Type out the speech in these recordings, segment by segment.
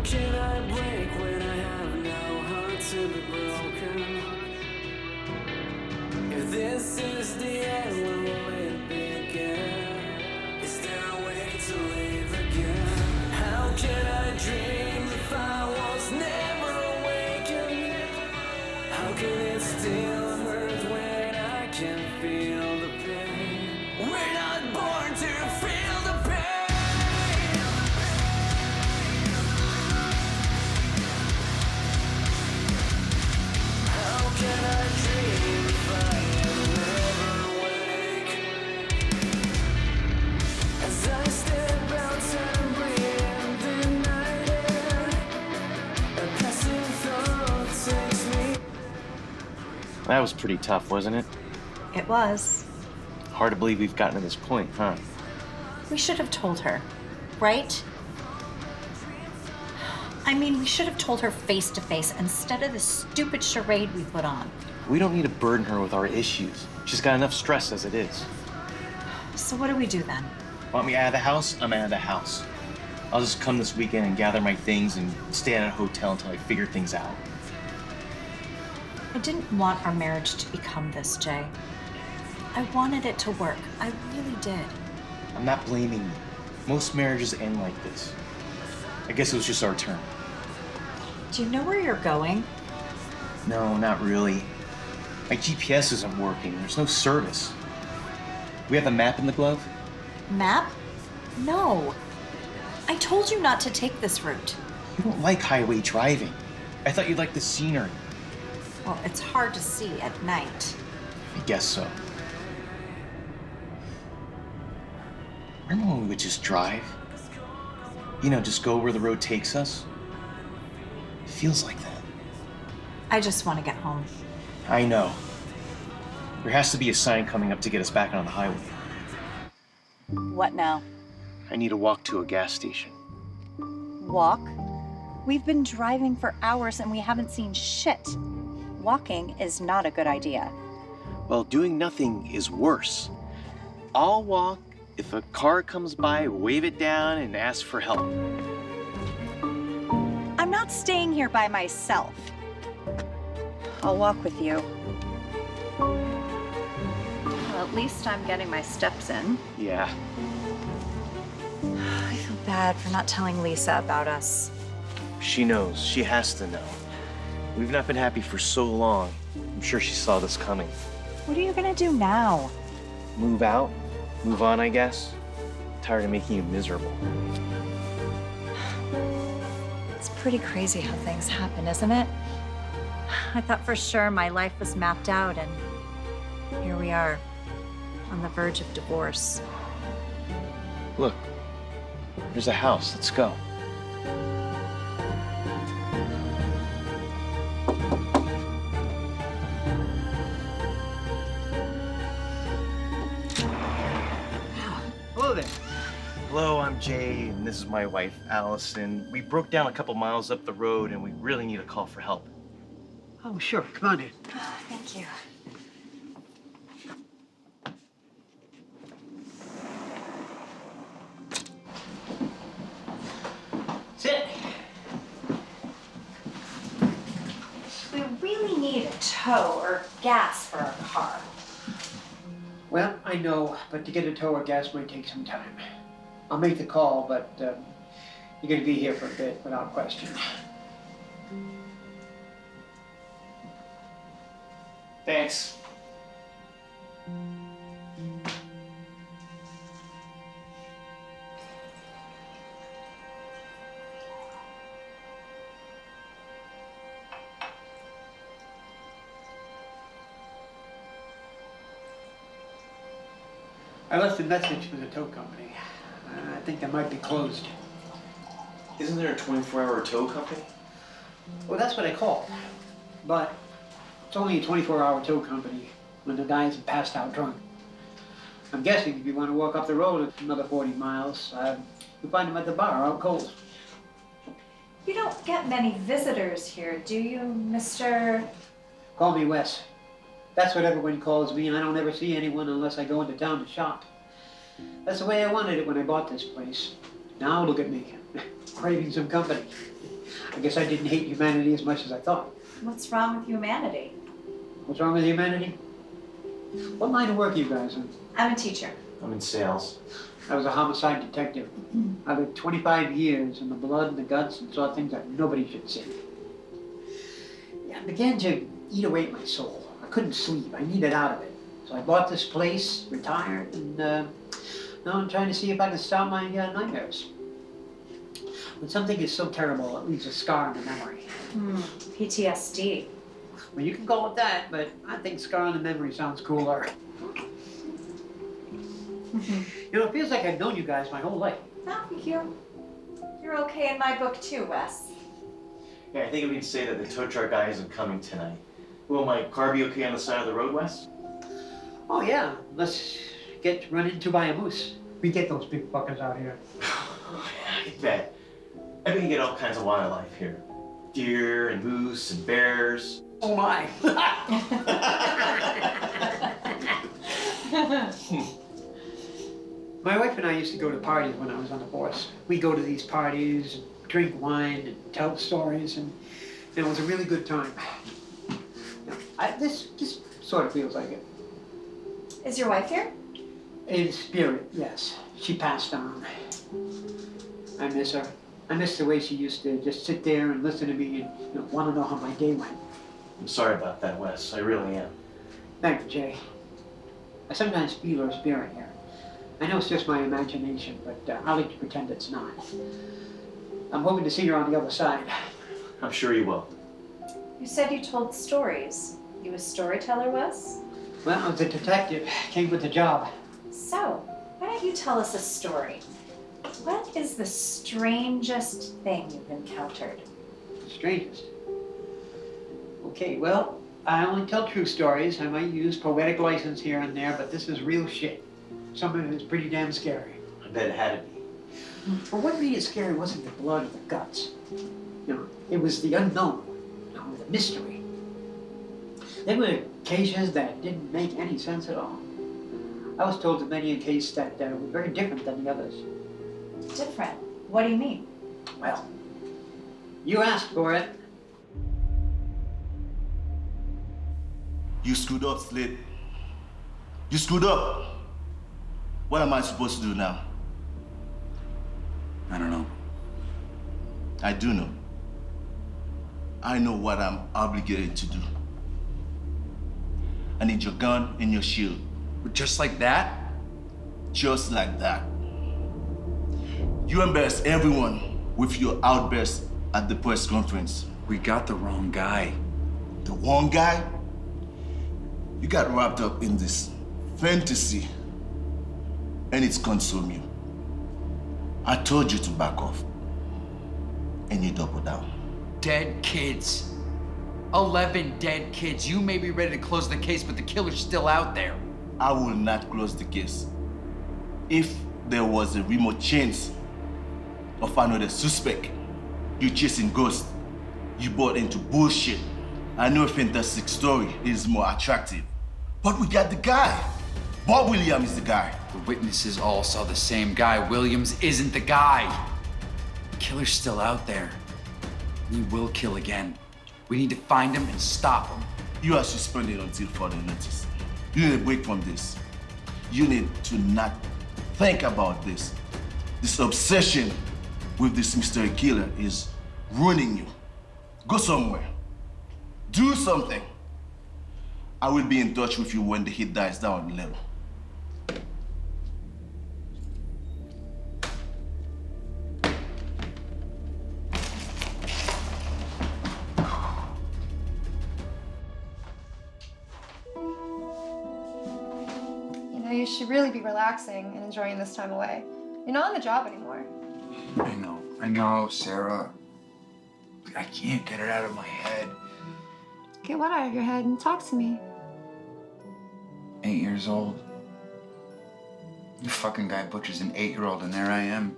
can I break when I have no heart to be broken? If this is the end, will it begin? Is there a way to live again? How can I dream if I was never awakened? How can it still hurt when I can feel the pain? We're not born to feel the pain. How can I dream if I am never awake? As I step outside and breathe the night air, a passing thought takes me. That was pretty tough, wasn't it? It was. Hard to believe we've gotten to this point, huh? We should have told her, right? I mean, we should have told her face to face instead of the stupid charade we put on. We don't need to burden her with our issues. She's got enough stress as it is. So what do we do then? Want me out of the house? I'm out of the house. I'll just come this weekend and gather my things and stay at a hotel until I figure things out. I didn't want our marriage to become this, Jay. I wanted it to work. I really did. I'm not blaming you. Most marriages end like this. I guess it was just our turn. Do you know where you're going? No, not really. My GPS isn't working. There's no service. We have a map in the glove? Map? No. I told you not to take this route. You don't like highway driving. I thought you'd like the scenery. Well, it's hard to see at night. I guess so. Remember when we would just drive? You know, just go where the road takes us? It feels like that. I just want to get home. I know. There has to be a sign coming up to get us back on the highway. What now? I need to walk to a gas station. Walk? We've been driving for hours and we haven't seen shit. Walking is not a good idea. Well, doing nothing is worse. I'll walk. If a car comes by, wave it down and ask for help. I'm not staying here by myself. I'll walk with you. Well, at least I'm getting my steps in. Yeah. I feel bad for not telling Lisa about us. She knows. She has to know. We've not been happy for so long. I'm sure she saw this coming. What are you gonna do now? Move out? Move on, I guess. Tired of making you miserable. It's pretty crazy how things happen, isn't it? I thought for sure my life was mapped out, and here we are, on the verge of divorce. Look, there's a house. Let's go. Hello there. Hello, I'm Jay, and this is my wife, Allison. We broke down a couple miles up the road, and we really need a call for help. Oh, sure. Come on in. Oh, thank you. Sit. We really need a tow or gas for our car. Well, I know, but to get a tow or gas might take some time. I'll make the call, but you're going to be here for a bit, without question. Thanks. I left a message for the tow company. I think they might be closed. Isn't there a 24-hour tow company? Well, that's what I called. But it's only a 24-hour tow company when the guys have passed out drunk. I'm guessing if you want to walk up the road another 40 miles, you'll find them at the bar out cold. You don't get many visitors here, do you, Mr.? Call me Wes. That's what everyone calls me, and I don't ever see anyone unless I go into town to shop. That's the way I wanted it when I bought this place. Now look at me, craving some company. I guess I didn't hate humanity as much as I thought. What's wrong with humanity? What's wrong with humanity? What line of work are you guys in? I'm a teacher. I'm in sales. I was a homicide detective. I lived 25 years in the blood and the guts and saw things that nobody should see. Yeah, it began to eat away at my soul. I couldn't sleep. I needed out of it. So I bought this place, retired, and now I'm trying to see if I can stop my nightmares. When something is so terrible, it leaves a scar in the memory. PTSD. Well, you can go with that, but I think scar in the memory sounds cooler. You know, it feels like I've known you guys my whole life. Thank you. You're okay in my book too, Wes. Yeah, I think we can say that the tow truck guy isn't coming tonight. Will my car be okay on the side of the road, Wes? Oh yeah, let's get run into by a moose. We get those big fuckers out here. I bet. I bet you get all kinds of wildlife here. Deer and moose and bears. Oh my. My wife and I used to go to parties when I was on the force. We go to these parties, and drink wine, and tell stories, and it was a really good time. This sort of feels like it. Is your wife here? In spirit, yes. She passed on. I miss her. I miss the way she used to just sit there and listen to me and want to know how my day went. I'm sorry about that, Wes. I really am. Thank you, Jay. I sometimes feel her spirit here. I know it's just my imagination, but I like to pretend it's not. I'm hoping to see her on the other side. I'm sure you will. You said you told stories. You a storyteller, Wes? Well, I was a detective. Came with the job. So, why don't you tell us a story? What is the strangest thing you've encountered? Strangest. Okay, well, I only tell true stories. I might use poetic license here and there, but this is real shit. Some of it is pretty damn scary. I bet it had to be. But what made it scary wasn't the blood or the guts. It was the unknown, the mystery. There were cases that didn't make any sense at all. I was told of many a case that were very different than the others. Different? What do you mean? Well, you asked for it. You screwed up, Slate. You screwed up. What am I supposed to do now? I don't know. I do know. I know what I'm obligated to do. I need your gun and your shield. Just like that? Just like that. You embarrassed everyone with your outburst at the press conference. We got the wrong guy. The wrong guy? You got wrapped up in this fantasy, and it's consumed you. I told you to back off, and you doubled down. Dead kids. 11 dead kids. You may be ready to close the case, but the killer's still out there. I will not close the case. If there was a remote chance of another suspect, you chasing ghosts, you bought into bullshit. I know a fantastic story is more attractive, but we got the guy. Bob Williams is the guy. The witnesses all saw the same guy. Williams isn't the guy. The killer's still out there. He will kill again. We need to find him and stop him. You are suspended until further notice. You need a break from this. You need to not think about this. This obsession with this mystery killer is ruining you. Go somewhere. Do something. I will be in touch with you when the heat dies down a little. You should really be relaxing and enjoying this time away. You're not on the job anymore. I know, Sara. I can't get it out of my head. Get what out of your head and talk to me. 8 years old. The fucking guy butchers an 8-year-old, and there I am,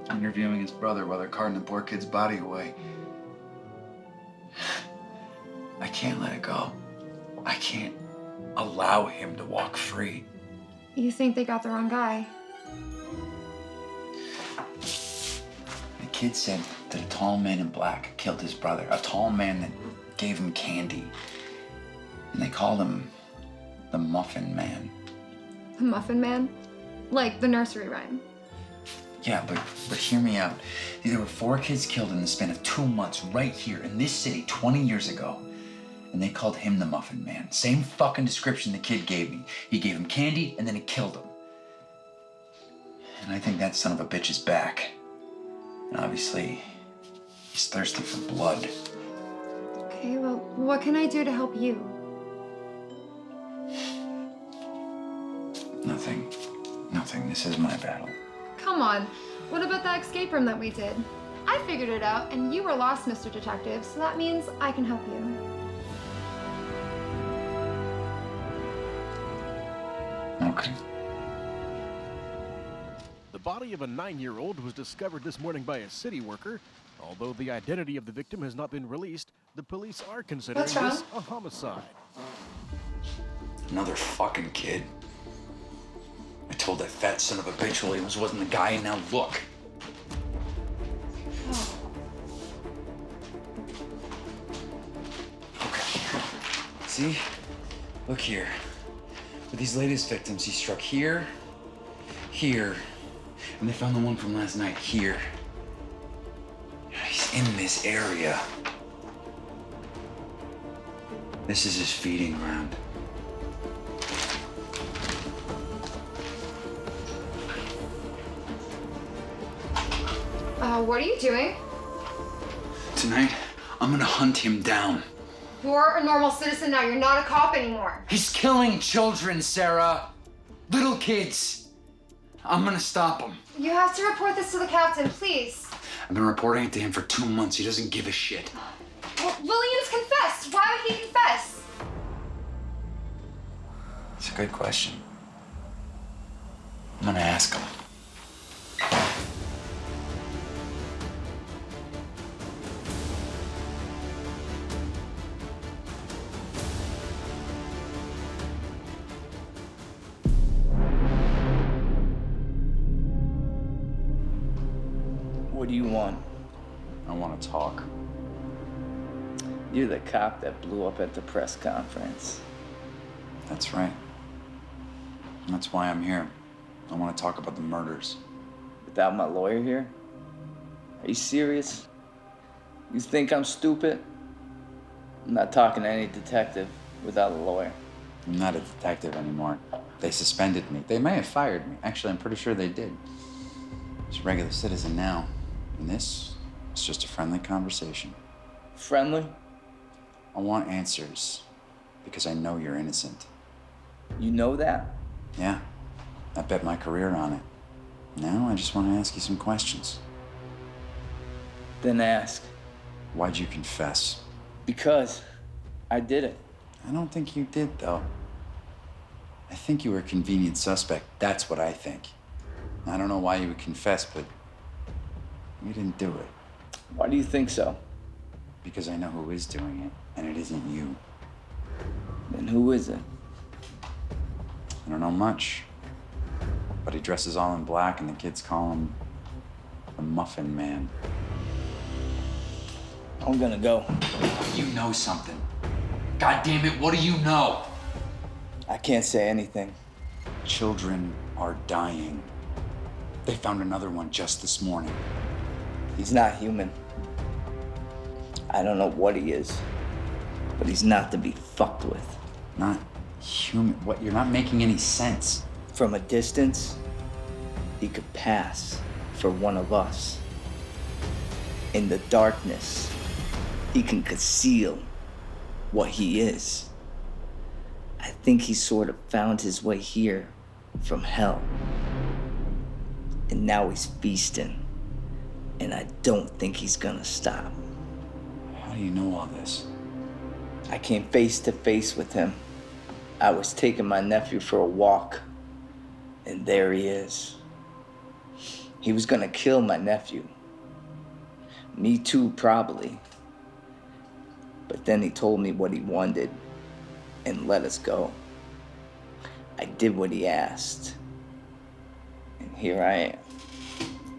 interviewing his brother while they're carting the poor kid's body away. I can't let it go. I can't allow him to walk free. You think they got the wrong guy? They kid said that a tall man in black killed his brother. A tall man that gave him candy. And they called him the Muffin Man. The Muffin Man? Like the nursery rhyme. Yeah, but hear me out. There were 4 kids killed in the span of 2 months right here in this city 20 years ago. And they called him the Muffin Man. Same fucking description the kid gave me. He gave him candy and then he killed him. And I think that son of a bitch is back. And obviously, he's thirsty for blood. Okay, well, what can I do to help you? Nothing. Nothing. This is my battle. Come on. What about that escape room that we did? I figured it out, and you were lost, Mr. Detective, so that means I can help you. Okay. The body of a 9-year-old was discovered this morning by a city worker. Although the identity of the victim has not been released, the police are considering What's wrong? this a homicide. Another fucking kid. I told that fat son of a bitch Williams wasn't the guy, and now look. Oh. Okay. See? Look here. With these latest victims, he struck here, here, and they found the one from last night here. He's in this area. This is his feeding ground. What are you doing? Tonight, I'm gonna hunt him down. You're a normal citizen now. You're not a cop anymore. He's killing children, Sarah. Little kids. I'm gonna stop him. You have to report this to the captain, please. I've been reporting it to him for 2 months. He doesn't give a shit. Well, Williams confessed. Why would he confess? It's a good question. I'm gonna ask him. What do you want? I want to talk. You're the cop that blew up at the press conference. That's right. And that's why I'm here. I want to talk about the murders. Without my lawyer here? Are you serious? You think I'm stupid? I'm not talking to any detective without a lawyer. I'm not a detective anymore. They suspended me. They may have fired me. Actually, I'm pretty sure they did. Just a regular citizen now. And this is just a friendly conversation. Friendly? I want answers because I know you're innocent. You know that? Yeah, I bet my career on it. Now I just want to ask you some questions. Then ask. Why'd you confess? Because I did it. I don't think you did, though. I think you were a convenient suspect. That's what I think. I don't know why you would confess, but you didn't do it. Why do you think so? Because I know who is doing it, and it isn't you. Then who is it? I don't know much. But he dresses all in black, and the kids call him the Muffin Man. I'm gonna go. You know something. God damn it, what do you know? I can't say anything. Children are dying. They found another one just this morning. He's not human. I don't know what he is, but he's not to be fucked with. Not human? What? You're not making any sense. From a distance, he could pass for one of us. In the darkness, he can conceal what he is. I think he sort of found his way here from hell. And now he's feasting. And I don't think he's gonna stop. How do you know all this? I came face to face with him. I was taking my nephew for a walk, and there he is. He was gonna kill my nephew. Me too, probably. But then he told me what he wanted and let us go. I did what he asked. And here I am,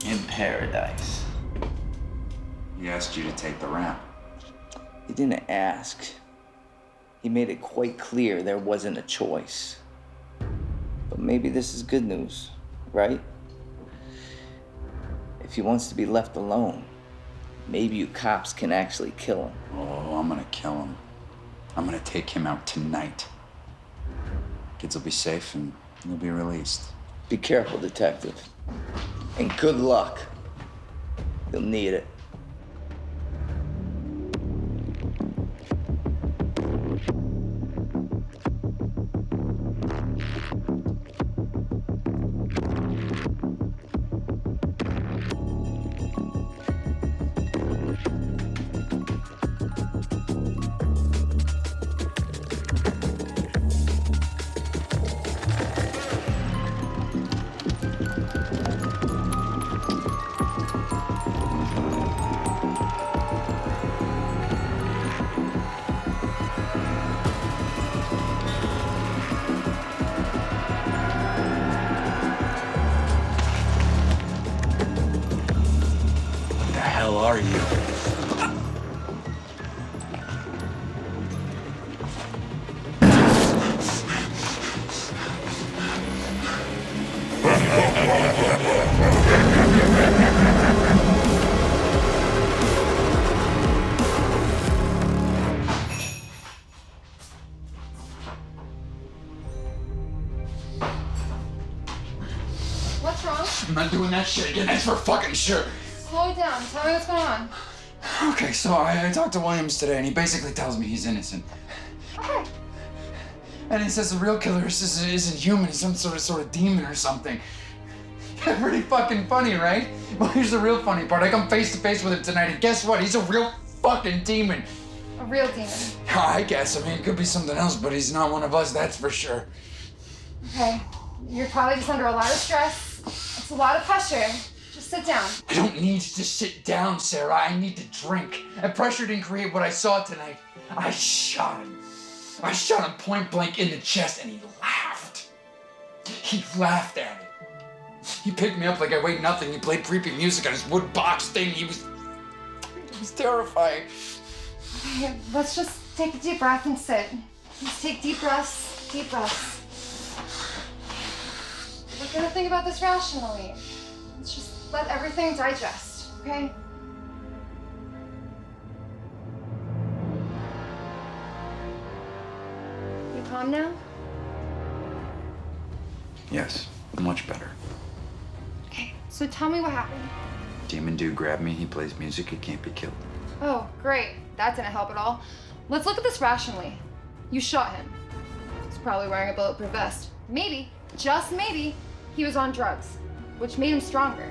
in paradise. He asked you to take the rap. He didn't ask. He made it quite clear there wasn't a choice. But maybe this is good news, right? If he wants to be left alone, maybe you cops can actually kill him. Oh, I'm gonna kill him. I'm gonna take him out tonight. Kids will be safe and he'll be released. Be careful, detective. And good luck. You'll need it. What's wrong? I'm not doing that shit again, that's for fucking sure. Slow it down. Tell me what's going on. Okay, so I talked to Williams today, and he basically tells me he's innocent. Okay. And he says the real killer isn't human, he's some sort of demon or something. Yeah, pretty fucking funny, right? Well, here's the real funny part. I come face to face with him tonight, and guess what? He's a real fucking demon. A real demon. I guess. I mean, it could be something else, but he's not one of us, that's for sure. Okay. You're probably just under a lot of stress. It's a lot of pressure. Just sit down. I don't need to sit down, Sara. I need to drink. And pressure didn't create what I saw tonight. I shot him. I shot him point blank in the chest, and he laughed. He laughed at it. He picked me up like I weighed nothing. He played creepy music on his wood box thing. It was terrifying. Okay, let's just take a deep breath and sit. Let's take deep breaths, deep breaths. We're gonna think about this rationally. Let's just let everything digest, okay? You calm now? Yes, much better. Okay, so tell me what happened. Demon dude grabbed me. He plays music. He can't be killed. Oh, great. That didn't help at all. Let's look at this rationally. You shot him. He's probably wearing a bulletproof vest. Maybe, just maybe, he was on drugs, which made him stronger.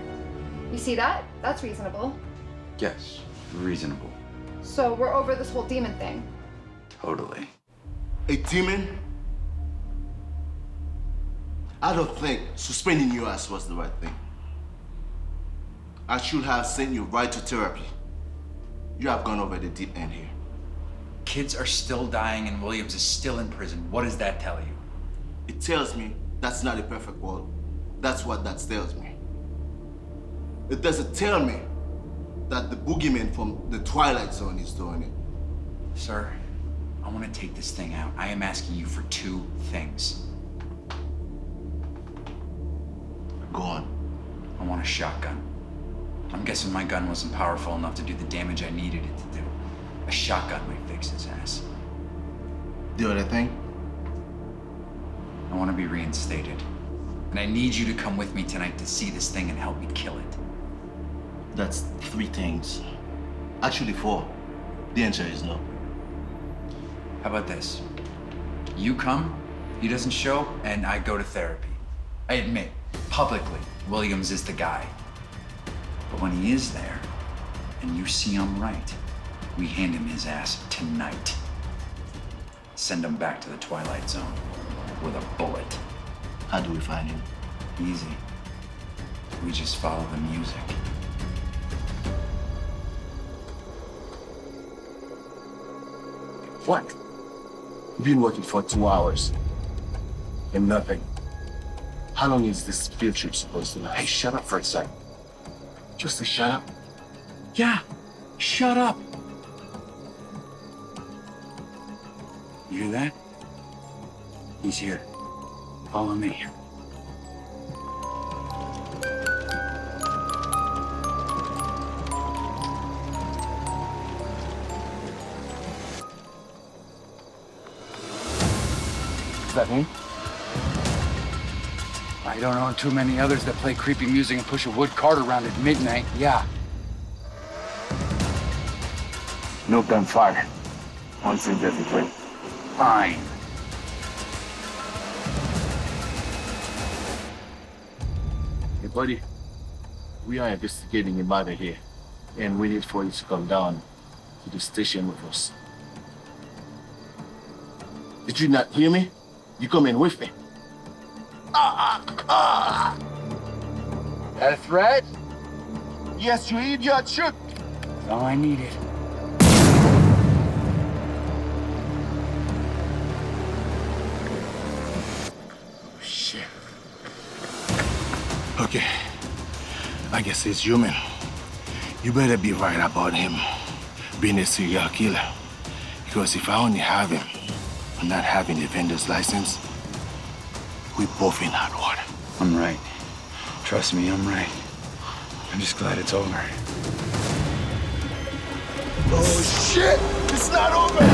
You see that? That's reasonable. Yes, reasonable. So we're over this whole demon thing. Totally. A demon? I don't think suspending your ass was the right thing. I should have sent you right to therapy. You have gone over the deep end here. Kids are still dying and Williams is still in prison. What does that tell you? It tells me that's not a perfect world. That's what that tells me. It doesn't tell me that the boogeyman from the Twilight Zone is doing it. Sir, I want to take this thing out. I am asking you for two things. Go on. I want a shotgun. I'm guessing my gun wasn't powerful enough to do the damage I needed it to do. A shotgun might fix his ass. The other thing? I want to be reinstated. And I need you to come with me tonight to see this thing and help me kill it. That's 3 things. Actually 4. The answer is no. How about this? You come, he doesn't show, and I go to therapy. I admit, publicly, Williams is the guy. But when he is there, and you see I'm right, we hand him his ass tonight. Send him back to the Twilight Zone with a bullet. How do we find him? Easy. We just follow the music. What? We've been working for 2 hours. And nothing. How long is this field trip supposed to last? Hey, shut up for a sec. Just a shut up? Yeah. Shut up. You hear that? He's here. Follow me. Is that him? I don't know too many others that play creepy music and push a wood cart around at midnight. Yeah. No gunfire. Once in different. Fine. Hey, buddy, we are investigating a matter here, and we need for you to come down to the station with us. Did you not hear me? You come in with me. That a threat? Yes, you idiot, shoot! That's all I needed. Shit. Okay. I guess he's human. You better be right about him being a serial killer. Because if I only have him, and not having a vendor's license, we both in hot water. I'm right. Trust me, I'm right. I'm just glad it's over. Oh shit! It's not over!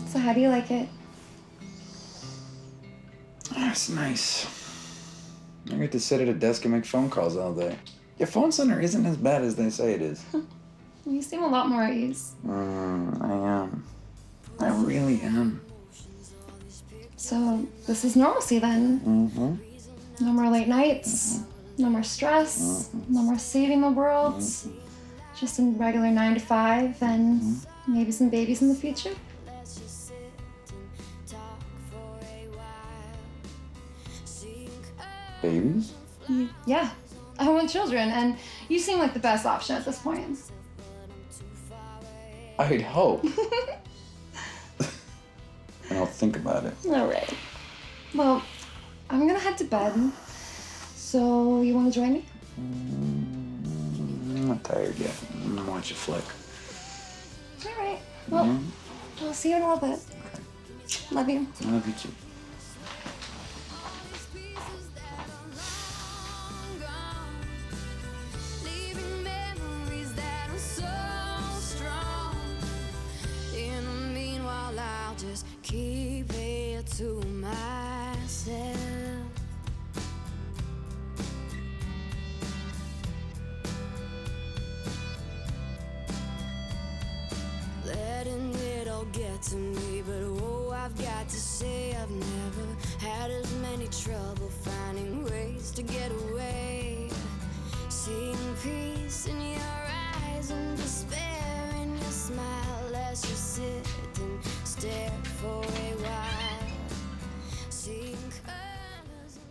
So how do you like it? That's nice. I get to sit at a desk and make phone calls all day. Your phone center isn't as bad as they say it is. You seem a lot more at ease. I am. I really am. So this is normalcy then? Mm-hmm. No more late nights, no more stress, no more saving the world. Just a regular 9 to 5 and maybe some babies in the future. Babies? Yeah, I want children, and you seem like the best option at this point. I'd hope. And I'll think about it. All right. Well, I'm gonna head to bed. So you want to join me? I'm not tired yet. I'm gonna watch a flick. All right. Well, I'll see you in a little bit. Okay. Love you. I love you too. Leaving memories that are so strong. In the meanwhile, I'll just keep it to myself. Letting it all get to me, but oh, I've got to say I've never had as many trouble finding ways to get away. Seeing peace in your eyes and despair in your smile as you sit and stare for a while. Seeing colors and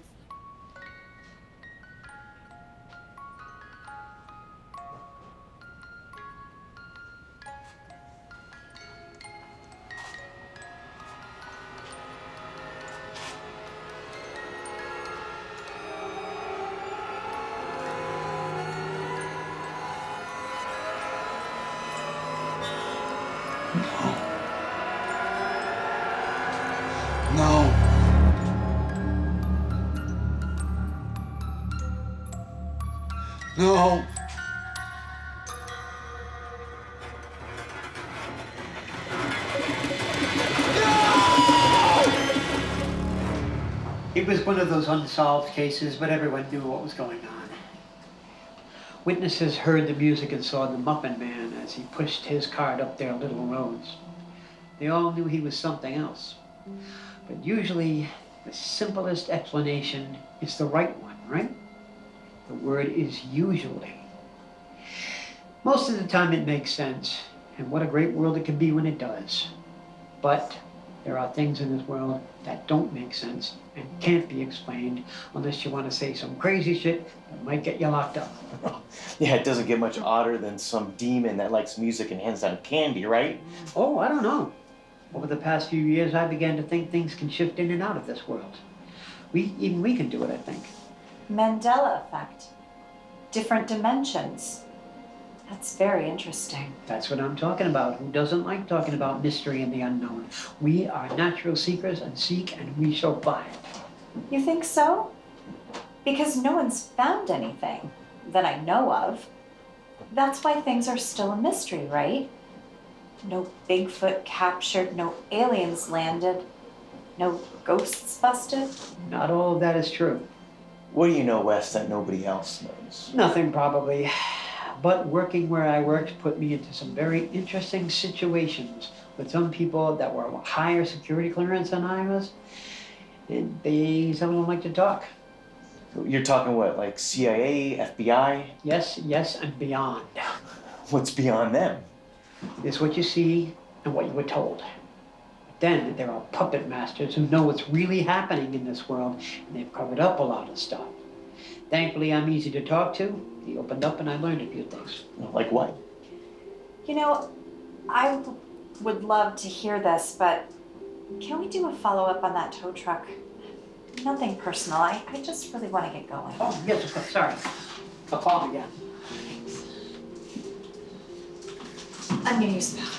No. No. It was one of those unsolved cases, but everyone knew what was going on. Witnesses heard the music and saw the Muffin Man as he pushed his cart up their little roads. They all knew he was something else. But usually, the simplest explanation is the right one, right? The word is usually. Most of the time it makes sense, and what a great world it can be when it does. But There are things in this world that don't make sense and can't be explained unless you want to say some crazy shit that might get you locked up. Yeah, it doesn't get much odder than some demon that likes music and hands out candy, right? Oh, I don't know. Over the past few years, I began to think things can shift in and out of this world. Even we can do it, I think. Mandela effect. Different dimensions. That's very interesting. That's what I'm talking about. Who doesn't like talking about mystery and the unknown? We are natural seekers and seek, and we shall find. You think so? Because no one's found anything that I know of. That's why things are still a mystery, right? No Bigfoot captured, no aliens landed, no ghosts busted. Not all of that is true. What do you know, Wes, that nobody else knows? Nothing, probably. But working where I worked put me into some very interesting situations with some people that were higher security clearance than I was. And some of them like to talk. You're talking what, like CIA, FBI? Yes, and beyond. What's beyond them? It's what you see and what you were told. But then there are puppet masters who know what's really happening in this world, and they've covered up a lot of stuff. Thankfully, I'm easy to talk to. He opened up and I learned a few things. Like what? You know, I would love to hear this, but can we do a follow-up on that tow truck? Nothing personal. I just really want to get going. Oh, yes, of course. Sorry. I'll call him again. I'm gonna use the bathroom.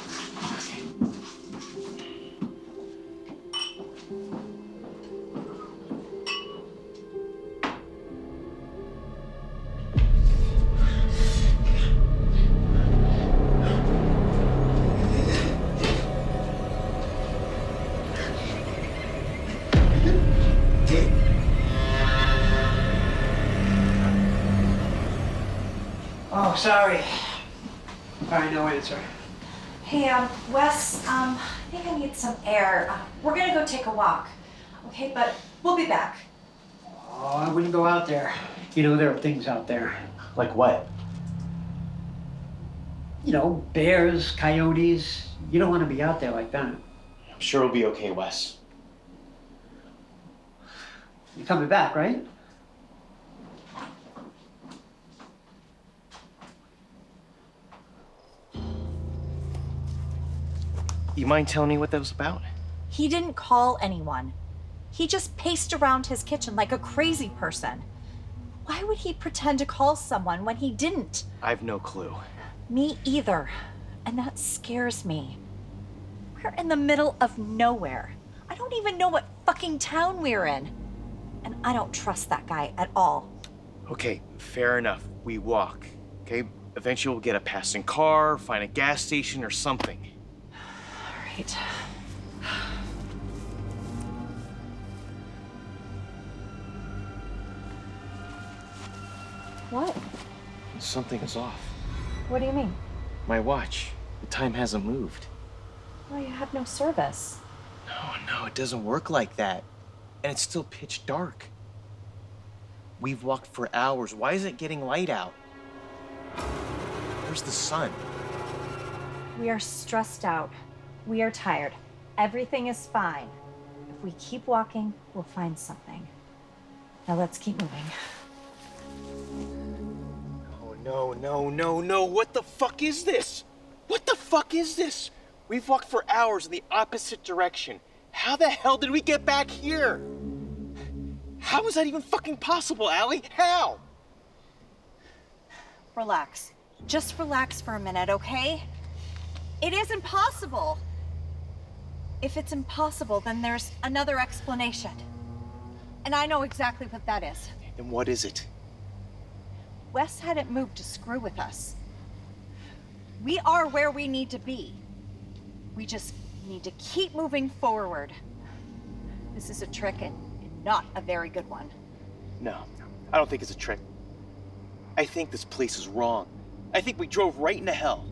Oh, sorry. Sorry, no answer. Hey, Wes, I think I need some air. We're gonna go take a walk, okay? But we'll be back. Oh, I wouldn't go out there. You know, there are things out there. Like what? You know, bears, coyotes. You don't want to be out there like that. I'm sure it'll be okay, Wes. You're coming back, right? You mind telling me what that was about? He didn't call anyone. He just paced around his kitchen like a crazy person. Why would he pretend to call someone when he didn't? I've no clue. Me either. And that scares me. We're in the middle of nowhere. I don't even know what fucking town we're in. And I don't trust that guy at all. Okay, fair enough. We walk, okay? Eventually we'll get a passing car, find a gas station or something. All right. What? Something is off. What do you mean? My watch. The time hasn't moved. Well, you have no service. No, it doesn't work like that. And it's still pitch dark. We've walked for hours. Why is it getting light out? Where's the sun? We are stressed out. We are tired. Everything is fine. If we keep walking, we'll find something. Now let's keep moving. No. What the fuck is this? What the fuck is this? We've walked for hours in the opposite direction. How the hell did we get back here? How is that even fucking possible, Allie? How? Relax. Just relax for a minute, okay? It is impossible. If it's impossible, then there's another explanation. And I know exactly what that is. Then what is it? Wes hadn't moved to screw with us. We are where we need to be. We just need to keep moving forward. This is a trick and not a very good one. No, I don't think it's a trick. I think this place is wrong. I think we drove right into hell.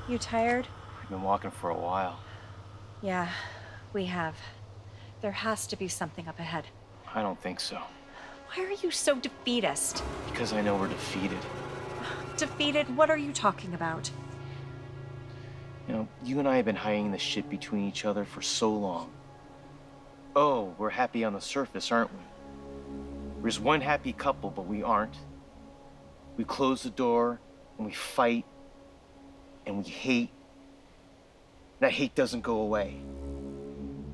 You tired? We've been walking for a while. Yeah, we have. There has to be something up ahead. I don't think so. Why are you so defeatist? Because I know we're defeated. Defeated? What are you talking about? You know, you and I have been hiding this shit between each other for so long. Oh, we're happy on the surface, aren't we? We're just one happy couple, but we aren't. We close the door, and we fight, and we hate. That hate doesn't go away.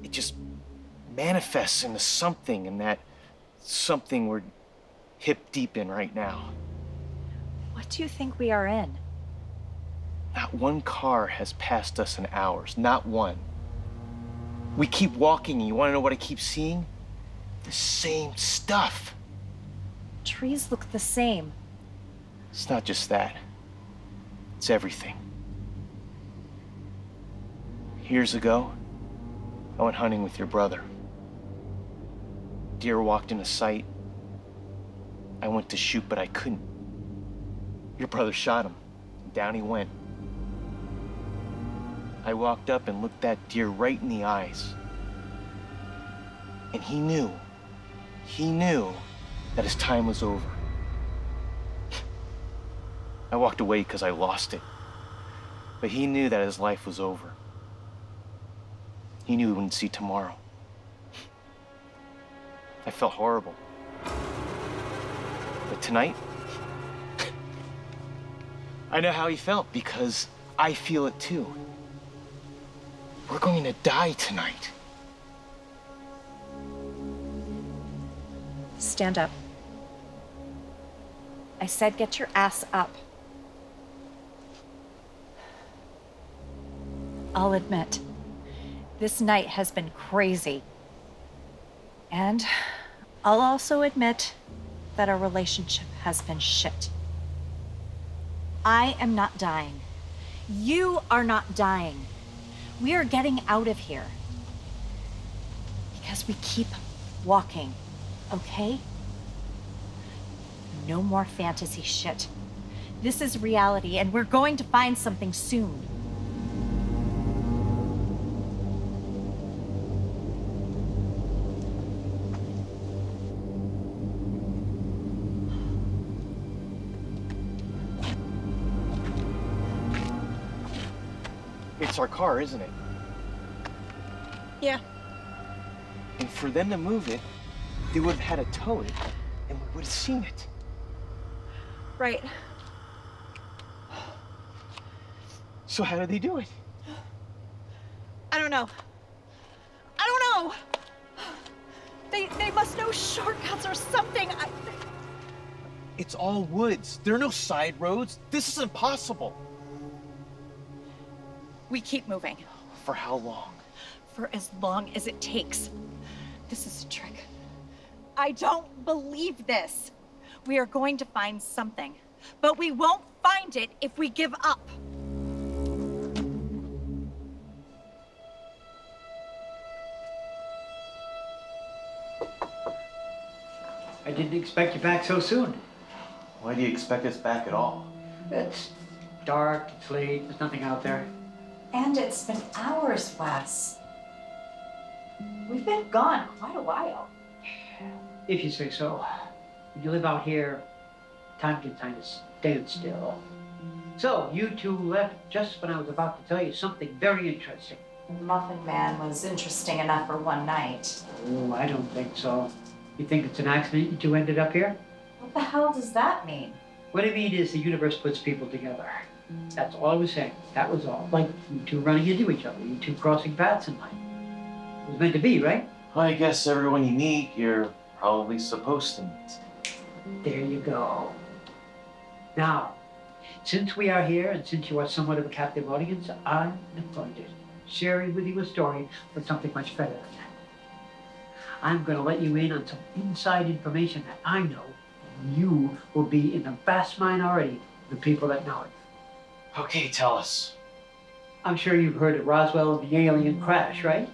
It just manifests into something, and that something we're hip deep in right now. What do you think we are in? Not one car has passed us in hours, not one. We keep walking, and you want to know what I keep seeing? The same stuff. Trees look the same. It's not just that. It's everything. Years ago, I went hunting with your brother. Deer walked into sight. I went to shoot, but I couldn't. Your brother shot him, and down he went. I walked up and looked that deer right in the eyes. And he knew that his time was over. I walked away because I lost it. But he knew that his life was over. He knew he wouldn't see tomorrow. I felt horrible. But tonight, I know how he felt because I feel it too. We're going to die tonight. Stand up. I said get your ass up. I'll admit, this night has been crazy. And I'll also admit that our relationship has been shit. I am not dying. You are not dying. We are getting out of here. Because we keep walking, okay? No more fantasy shit. This is reality, and we're going to find something soon. It's our car, isn't it? Yeah. And for them to move it, they would have had to tow it, and we would have seen it. Right. So how did they do it? I don't know. They must know shortcuts or something. It's all woods. There are no side roads. This is impossible. We keep moving. For how long? For as long as it takes. This is a trick. I don't believe this. We are going to find something, but we won't find it if we give up. I didn't expect you back so soon. Why do you expect us back at all? It's dark, it's late, there's nothing out there. And it's been hours, Wes. We've been gone quite a while. If you say so. When you live out here, time can kind of stand still. So, you two left just when I was about to tell you something very interesting. Muffin Man was interesting enough for one night. Oh, I don't think so. You think it's an accident you two ended up here? What the hell does that mean? What I mean is the universe puts people together. That's all I was saying. That was all. Like you two running into each other, you two crossing paths in life. It was meant to be, right? Well, I guess everyone you meet, you're probably supposed to meet. There you go. Now, since we are here and since you are somewhat of a captive audience, I am going to share with you a story of something much better than that. I'm going to let you in on some inside information that I know, and you will be in the vast minority of the people that know it. Okay, tell us. I'm sure you've heard of Roswell and the alien crash, right?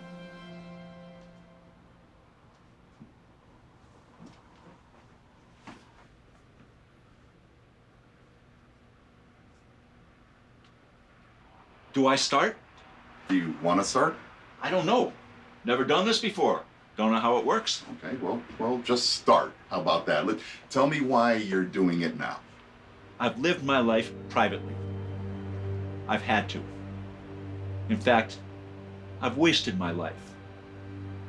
Do I start? Do you want to start? I don't know. Never done this before. Don't know how it works. Okay, well, just start. How about that? Tell me why you're doing it now. I've lived my life privately. I've had to. In fact, I've wasted my life.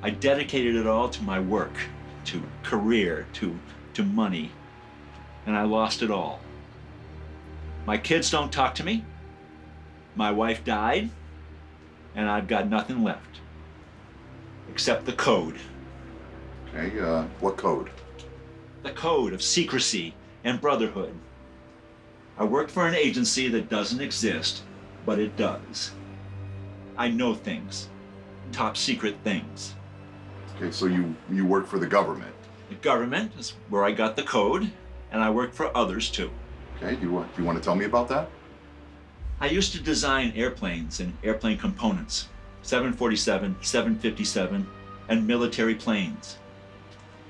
I dedicated it all to my work, to career, to money, and I lost it all. My kids don't talk to me. My wife died, and I've got nothing left. Except the code. Okay, what code? The code of secrecy and brotherhood. I worked for an agency that doesn't exist, but it does. I know things. Top secret things. Okay, so you work for the government? The government is where I got the code, and I work for others too. Okay, do you want to tell me about that? I used to design airplanes and airplane components. 747, 757, and military planes.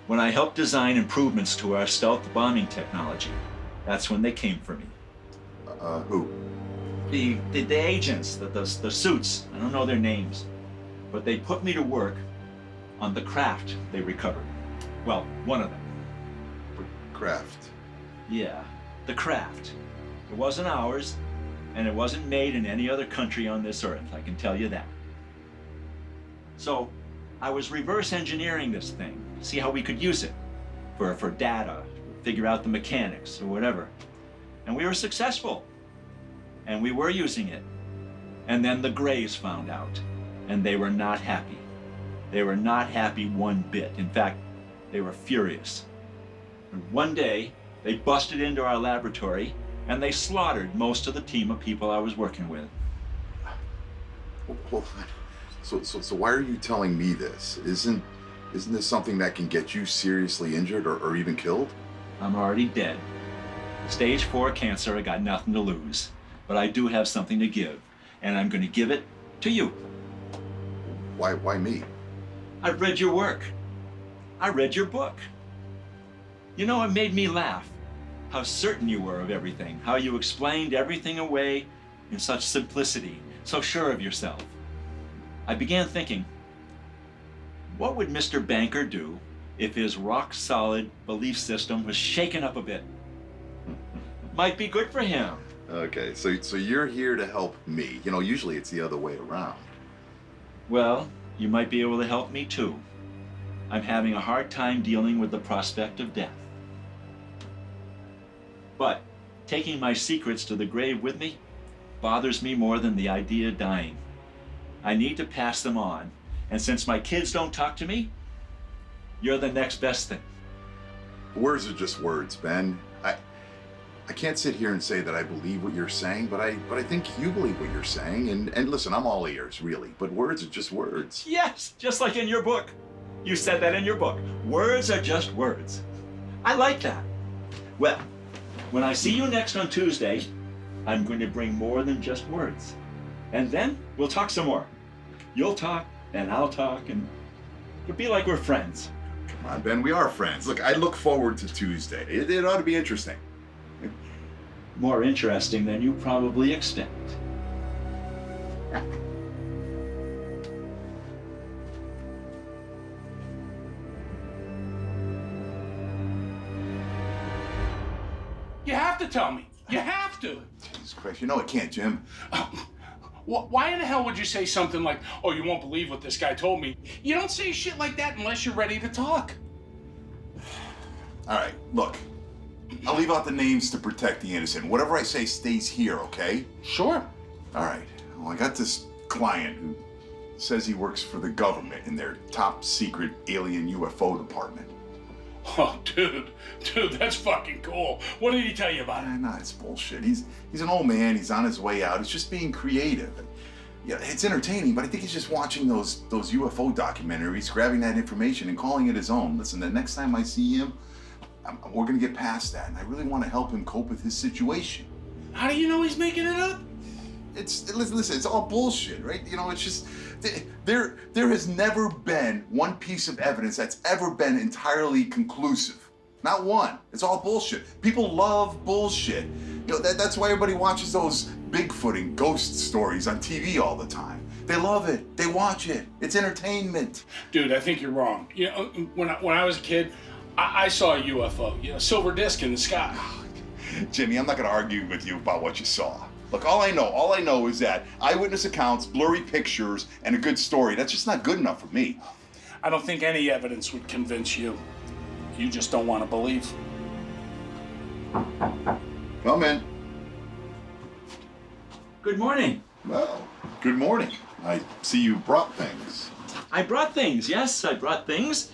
When I helped design improvements to our stealth bombing technology, that's when they came for me. Who? The agents, the suits, I don't know their names, but they put me to work on the craft they recovered. Well, one of them. Craft? Yeah, the craft. It wasn't ours, and it wasn't made in any other country on this earth, I can tell you that. So, I was reverse engineering this thing, see how we could use it for data, figure out the mechanics or whatever. And we were successful. And we were using it. And then the Greys found out, and they were not happy. They were not happy one bit. In fact, they were furious. And one day, they busted into our laboratory, and they slaughtered most of the team of people I was working with. Well, so why are you telling me this? Isn't this something that can get you seriously injured or even killed? I'm already dead. Stage 4 cancer, I got nothing to lose. But I do have something to give, and I'm going to give it to you. Why me? I read your work. I read your book. You know, it made me laugh. How certain you were of everything. How you explained everything away in such simplicity, so sure of yourself. I began thinking, what would Mr. Banker do if his rock-solid belief system was shaken up a bit? Might be good for him. Okay, so you're here to help me. You know, usually it's the other way around. Well, you might be able to help me too. I'm having a hard time dealing with the prospect of death. But taking my secrets to the grave with me bothers me more than the idea of dying. I need to pass them on, and since my kids don't talk to me, you're the next best thing. Words are just words, Ben. I can't sit here and say that I believe what you're saying, but I think you believe what you're saying. And listen, I'm all ears, really. But words are just words. Yes, just like in your book. You said that in your book. Words are just words. I like that. Well, when I see you next on Tuesday, I'm going to bring more than just words. And then we'll talk some more. You'll talk, and I'll talk, and it'll be like we're friends. Come on, Ben, we are friends. Look, I look forward to Tuesday. It ought to be interesting. More interesting than you probably expect. You have to tell me. You have to. Jesus Christ, you know I can't, Jim. Why in the hell would you say something like, oh, you won't believe what this guy told me? You don't say shit like that unless you're ready to talk. All right, look. I'll leave out the names to protect the innocent. Whatever I say stays here, okay? Sure. All right. Well, I got this client who says he works for the government in their top secret alien UFO department. Oh, dude, that's fucking cool. What did he tell you about it? Nah, it's bullshit. He's an old man. He's on his way out. He's just being creative. And, yeah, it's entertaining, but I think he's just watching those UFO documentaries, grabbing that information and calling it his own. Listen, the next time I see him, we're gonna get past that, and I really want to help him cope with his situation. How do you know he's making it up? Listen, it's all bullshit, right? You know, it's just there has never been one piece of evidence that's ever been entirely conclusive. Not one. It's all bullshit. People love bullshit. You know, that's why everybody watches those Bigfoot and ghost stories on TV all the time. They love it. They watch it. It's entertainment. Dude, I think you're wrong. You know, when I was a kid, I saw a UFO, you know, silver disc in the sky. Jimmy, I'm not going to argue with you about what you saw. Look, all I know is that eyewitness accounts, blurry pictures, and a good story, that's just not good enough for me. I don't think any evidence would convince you. You just don't want to believe. Come in. Good morning. Well, good morning. I see you brought things. I brought things, yes, I brought things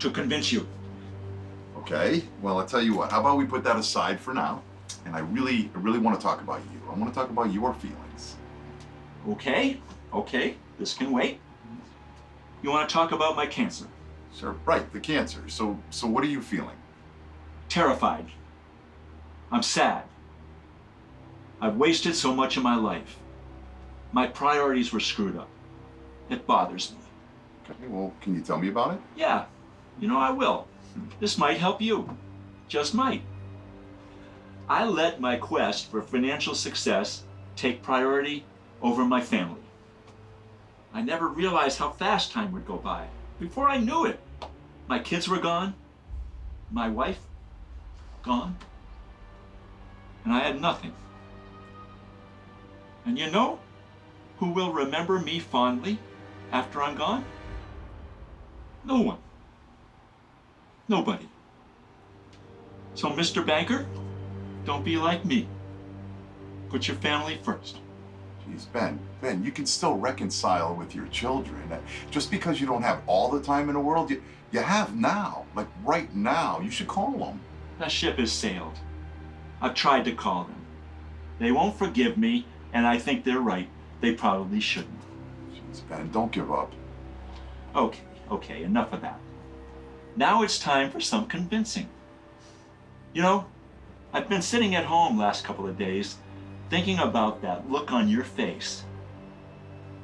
to convince you. Okay, well, I'll tell you what. How about we put that aside for now? And I really want to talk about you. I want to talk about your feelings. Okay, this can wait. You want to talk about my cancer? Sure, right, the cancer. So what are you feeling? Terrified. I'm sad. I've wasted so much of my life. My priorities were screwed up. It bothers me. Okay, well, can you tell me about it? Yeah, you know I will. This might help you. Just might. I let my quest for financial success take priority over my family. I never realized how fast time would go by. Before I knew it, my kids were gone, my wife gone, and I had nothing. And you know who will remember me fondly after I'm gone? No one. Nobody. So, Mr. Banker, don't be like me. Put your family first. Jeez, Ben, you can still reconcile with your children. Just because you don't have all the time in the world, you have now. Like right now. You should call them. That ship has sailed. I've tried to call them. They won't forgive me, and I think they're right. They probably shouldn't. Jeez, Ben, don't give up. Okay, enough of that. Now it's time for some convincing. You know, I've been sitting at home last couple of days thinking about that look on your face.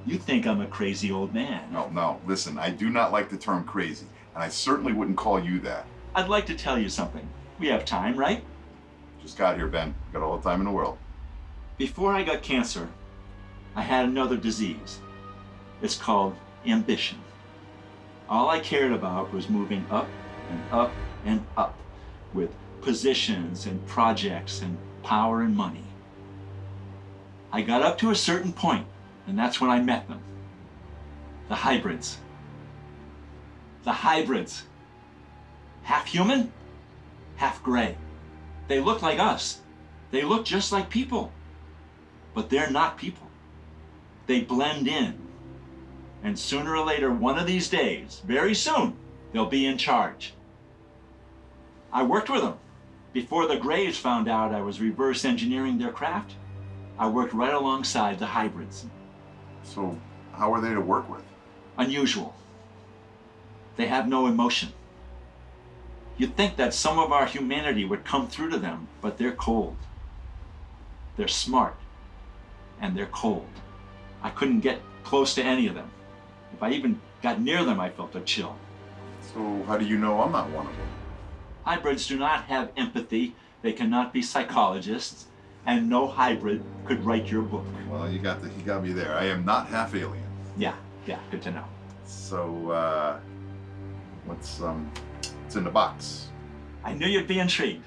You think I'm a crazy old man. No, listen, I do not like the term crazy, and I certainly wouldn't call you that. I'd like to tell you something. We have time, right? Just got here, Ben. Got all the time in the world. Before I got cancer, I had another disease. It's called ambition. All I cared about was moving up and up and up with positions and projects and power and money. I got up to a certain point, and that's when I met them. The hybrids. The hybrids. Half human, half gray. They look like us. They look just like people. But they're not people. They blend in. And sooner or later, one of these days, very soon, they'll be in charge. I worked with them. Before the Grays found out I was reverse engineering their craft, I worked right alongside the hybrids. So, how are they to work with? Unusual. They have no emotion. You'd think that some of our humanity would come through to them, but they're cold. They're smart, and they're cold. I couldn't get close to any of them. If I even got near them, I felt a chill. So, how do you know I'm not one of them? Hybrids do not have empathy, they cannot be psychologists, and no hybrid could write your book. Well, you got me there. I am not half alien. Yeah, good to know. So, what's in the box? I knew you'd be intrigued.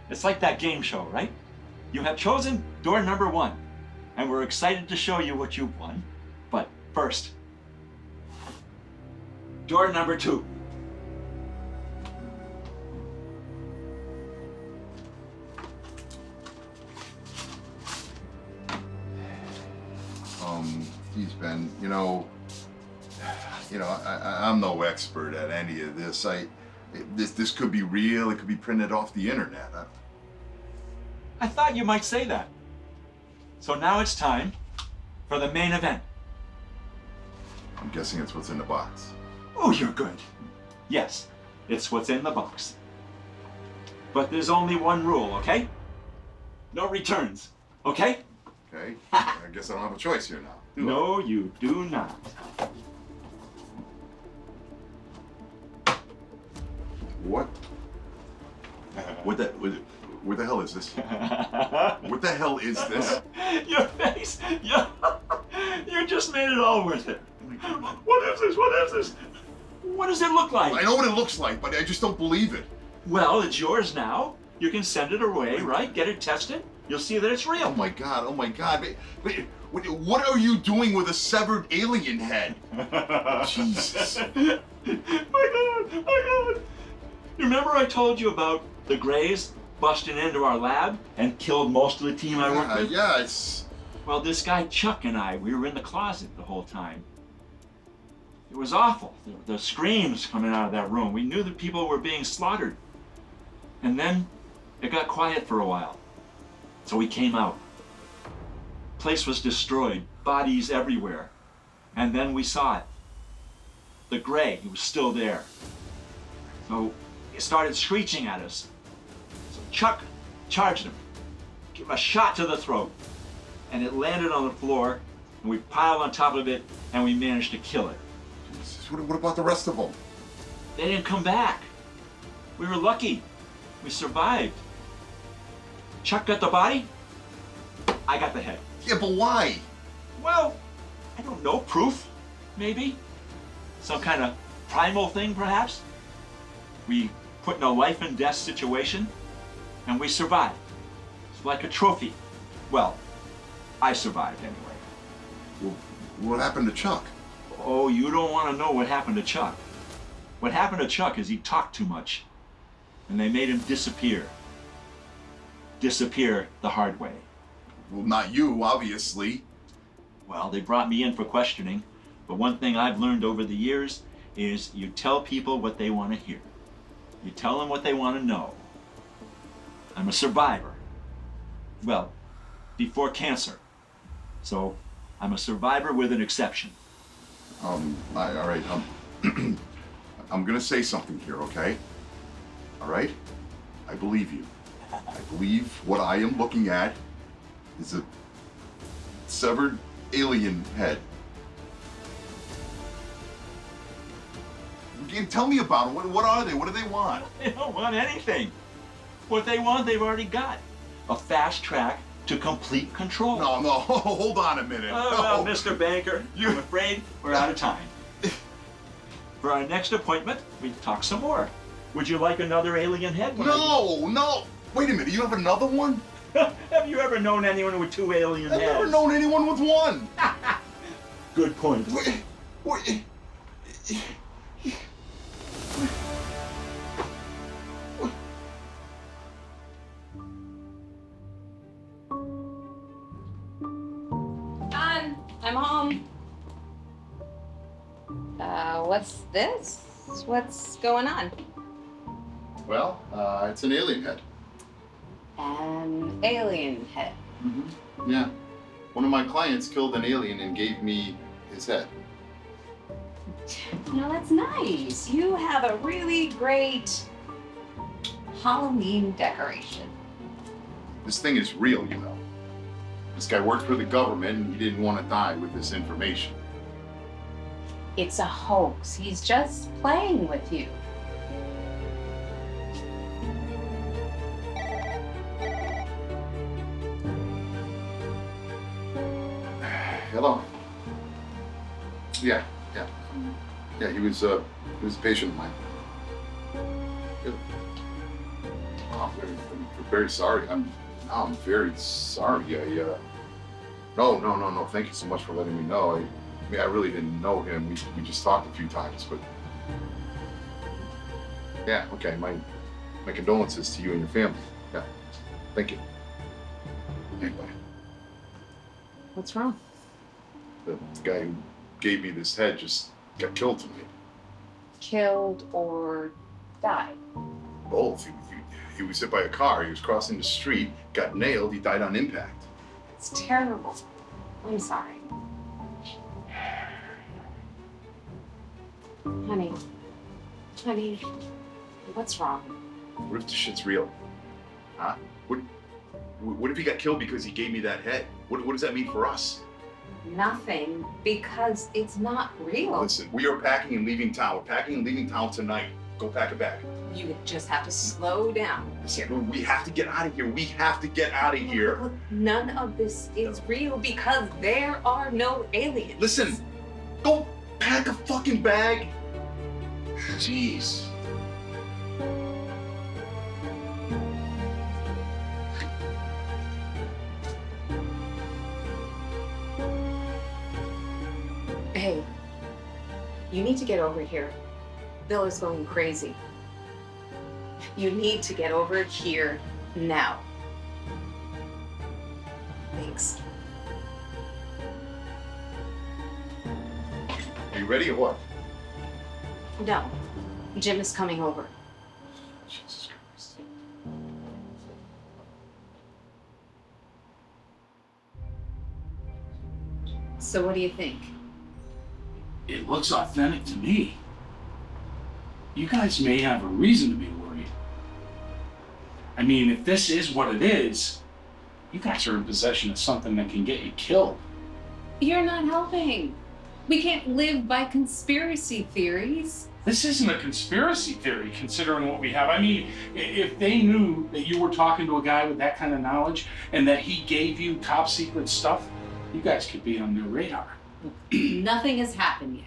It's like that game show, right? You have chosen door number 1, and we're excited to show you what you've won. But first, door number 2. Geez, Ben, you know, I'm no expert at any of this. This could be real. It could be printed off the internet. I thought you might say that. So now it's time for the main event. I'm guessing it's what's in the box. Oh, you're good. Yes, it's what's in the box. But there's only one rule, okay? No returns, okay? Okay. I guess I don't have a choice here now. No, you do not. What? What the hell is this? What the hell is this? Your face! You We just made it all worth it. What is this? What is this? What does it look like? I know what it looks like, but I just don't believe it. Well, it's yours now. You can send it away, right? Get it tested. You'll see that it's real. Oh my God, oh my God. Wait, what are you doing with a severed alien head? Jesus. My God. You remember I told you about the Greys busting into our lab and killed most of the team I worked with? Yeah, it's... Well, this guy Chuck and I, we were in the closet the whole time. It was awful. The screams coming out of that room. We knew that people were being slaughtered. And then it got quiet for a while. So we came out. Place was destroyed, bodies everywhere. And then we saw it. The Grey, he was still there. So he started screeching at us. So Chuck charged him, gave him a shot to the throat. And it landed on the floor, and we piled on top of it, and we managed to kill it. Jesus, what about the rest of them? They didn't come back. We were lucky. We survived. Chuck got the body, I got the head. Yeah, but why? Well, I don't know. Proof, maybe? Some kind of primal thing, perhaps? We put in a life and death situation, and we survived. It's like a trophy. Well, I survived anyway. Well, what happened to Chuck? Oh, you don't want to know what happened to Chuck. What happened to Chuck is he talked too much, and they made him disappear. Disappear the hard way. Well, not you, obviously. Well, they brought me in for questioning, but one thing I've learned over the years is you tell people what they want to hear. You tell them what they want to know. I'm a survivor. Well, before cancer. So, I'm a survivor with an exception. All right, I'm gonna say something here, okay? All right? I believe you. I believe what I am looking at is a severed alien head. Tell me about them. What are they? What do they want? They don't want anything. What they want, they've already got. A fast track to complete control. No, hold on a minute. Oh, well, Mr. Banker, I'm afraid we're out of time. For our next appointment, we talk some more. Would you like another alien head? No. Wait a minute, you have another one? Have you ever known anyone with two alien heads? I've never known anyone with one. Good point. Wait. I'm home. What's this? What's going on? Well, it's an alien head. An alien head. Mm-hmm. Yeah. One of my clients killed an alien and gave me his head. You know, that's nice. You have a really great Halloween decoration. This thing is real, you know. This guy worked for the government and he didn't want to die with this information. It's a hoax. He's just playing with you. Hello. Yeah. He was a patient of mine. Yeah. Oh, I'm very sorry. I'm very sorry. No. Thank you so much for letting me know. I mean, I really didn't know him. We just talked a few times, but yeah. Okay. My condolences to you and your family. Yeah. Thank you. Anyway. What's wrong? The guy who gave me this head just got killed tonight. Killed or died? Both. He was hit by a car. He was crossing the street, got nailed. He died on impact. It's terrible. I'm sorry. Honey, what's wrong? What if this shit's real? Huh? What if he got killed because he gave me that head? What does that mean for us? Nothing, because it's not real. Listen, we are packing and leaving town. We're packing and leaving town tonight. Go pack a bag. You just have to slow down. Listen, we have to get out of here. We have to get out of here. Look, none of this is real because there are no aliens. Listen, go pack a fucking bag. Jeez. Hey, you need to get over here. Bill is going crazy. You need to get over here now. Thanks. Are you ready or what? No, Jim is coming over. Jesus Christ. So what do you think? It looks authentic to me. You guys may have a reason to be worried. I mean, if this is what it is, you guys are in possession of something that can get you killed. You're not helping. We can't live by conspiracy theories. This isn't a conspiracy theory, considering what we have. I mean, if they knew that you were talking to a guy with that kind of knowledge and that he gave you top secret stuff, you guys could be on their radar. Nothing has happened yet.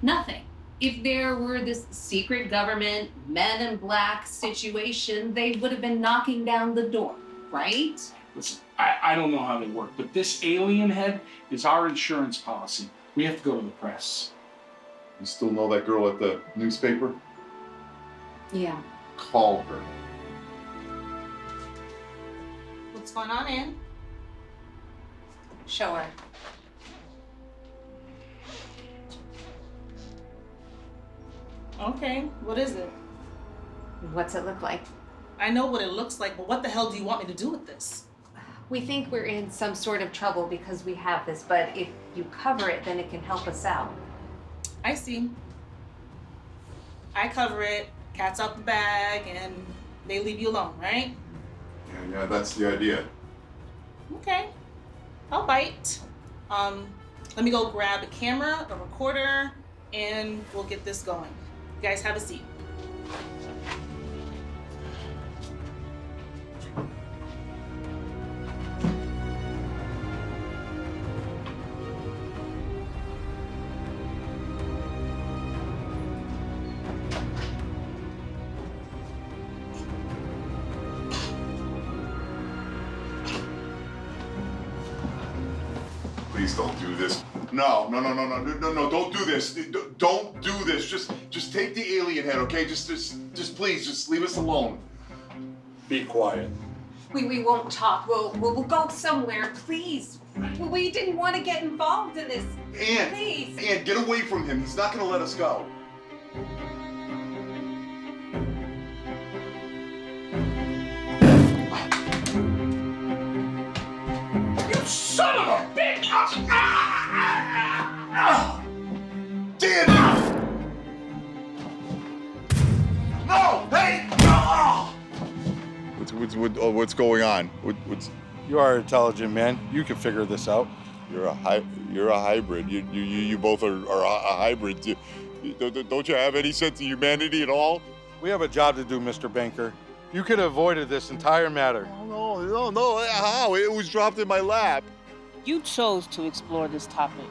Nothing. If there were this secret government, men in black situation, they would have been knocking down the door, right? Listen, I don't know how they work, but this alien head is our insurance policy. We have to go to the press. You still know that girl at the newspaper? Yeah. Call her. What's going on, Ann? Show her. Okay, what is it? What's it look like? I know what it looks like, but what the hell do you want me to do with this? We think we're in some sort of trouble because we have this, but if you cover it, then it can help us out. I see. I cover it, cat's out the bag, and they leave you alone, right? Yeah, that's the idea. Okay, I'll bite. Let me go grab a camera, a recorder, and we'll get this going. You guys have a seat. Please don't do this. No, don't do this. Don't do this. Just take the alien head, okay? Just please, just leave us alone. Be quiet. We won't talk. We'll go somewhere, please. We didn't want to get involved in this. Ann, please. Ann, get away from him. He's not gonna let us go. You son of a bitch! Dan! No! Hey! What's going on? What's? You are an intelligent man. You can figure this out. You're a hybrid. You both are a hybrid. Don't you have any sense of humanity at all? We have a job to do, Mr. Banker. You could have avoided this entire matter. No. How? It was dropped in my lap. You chose to explore this topic.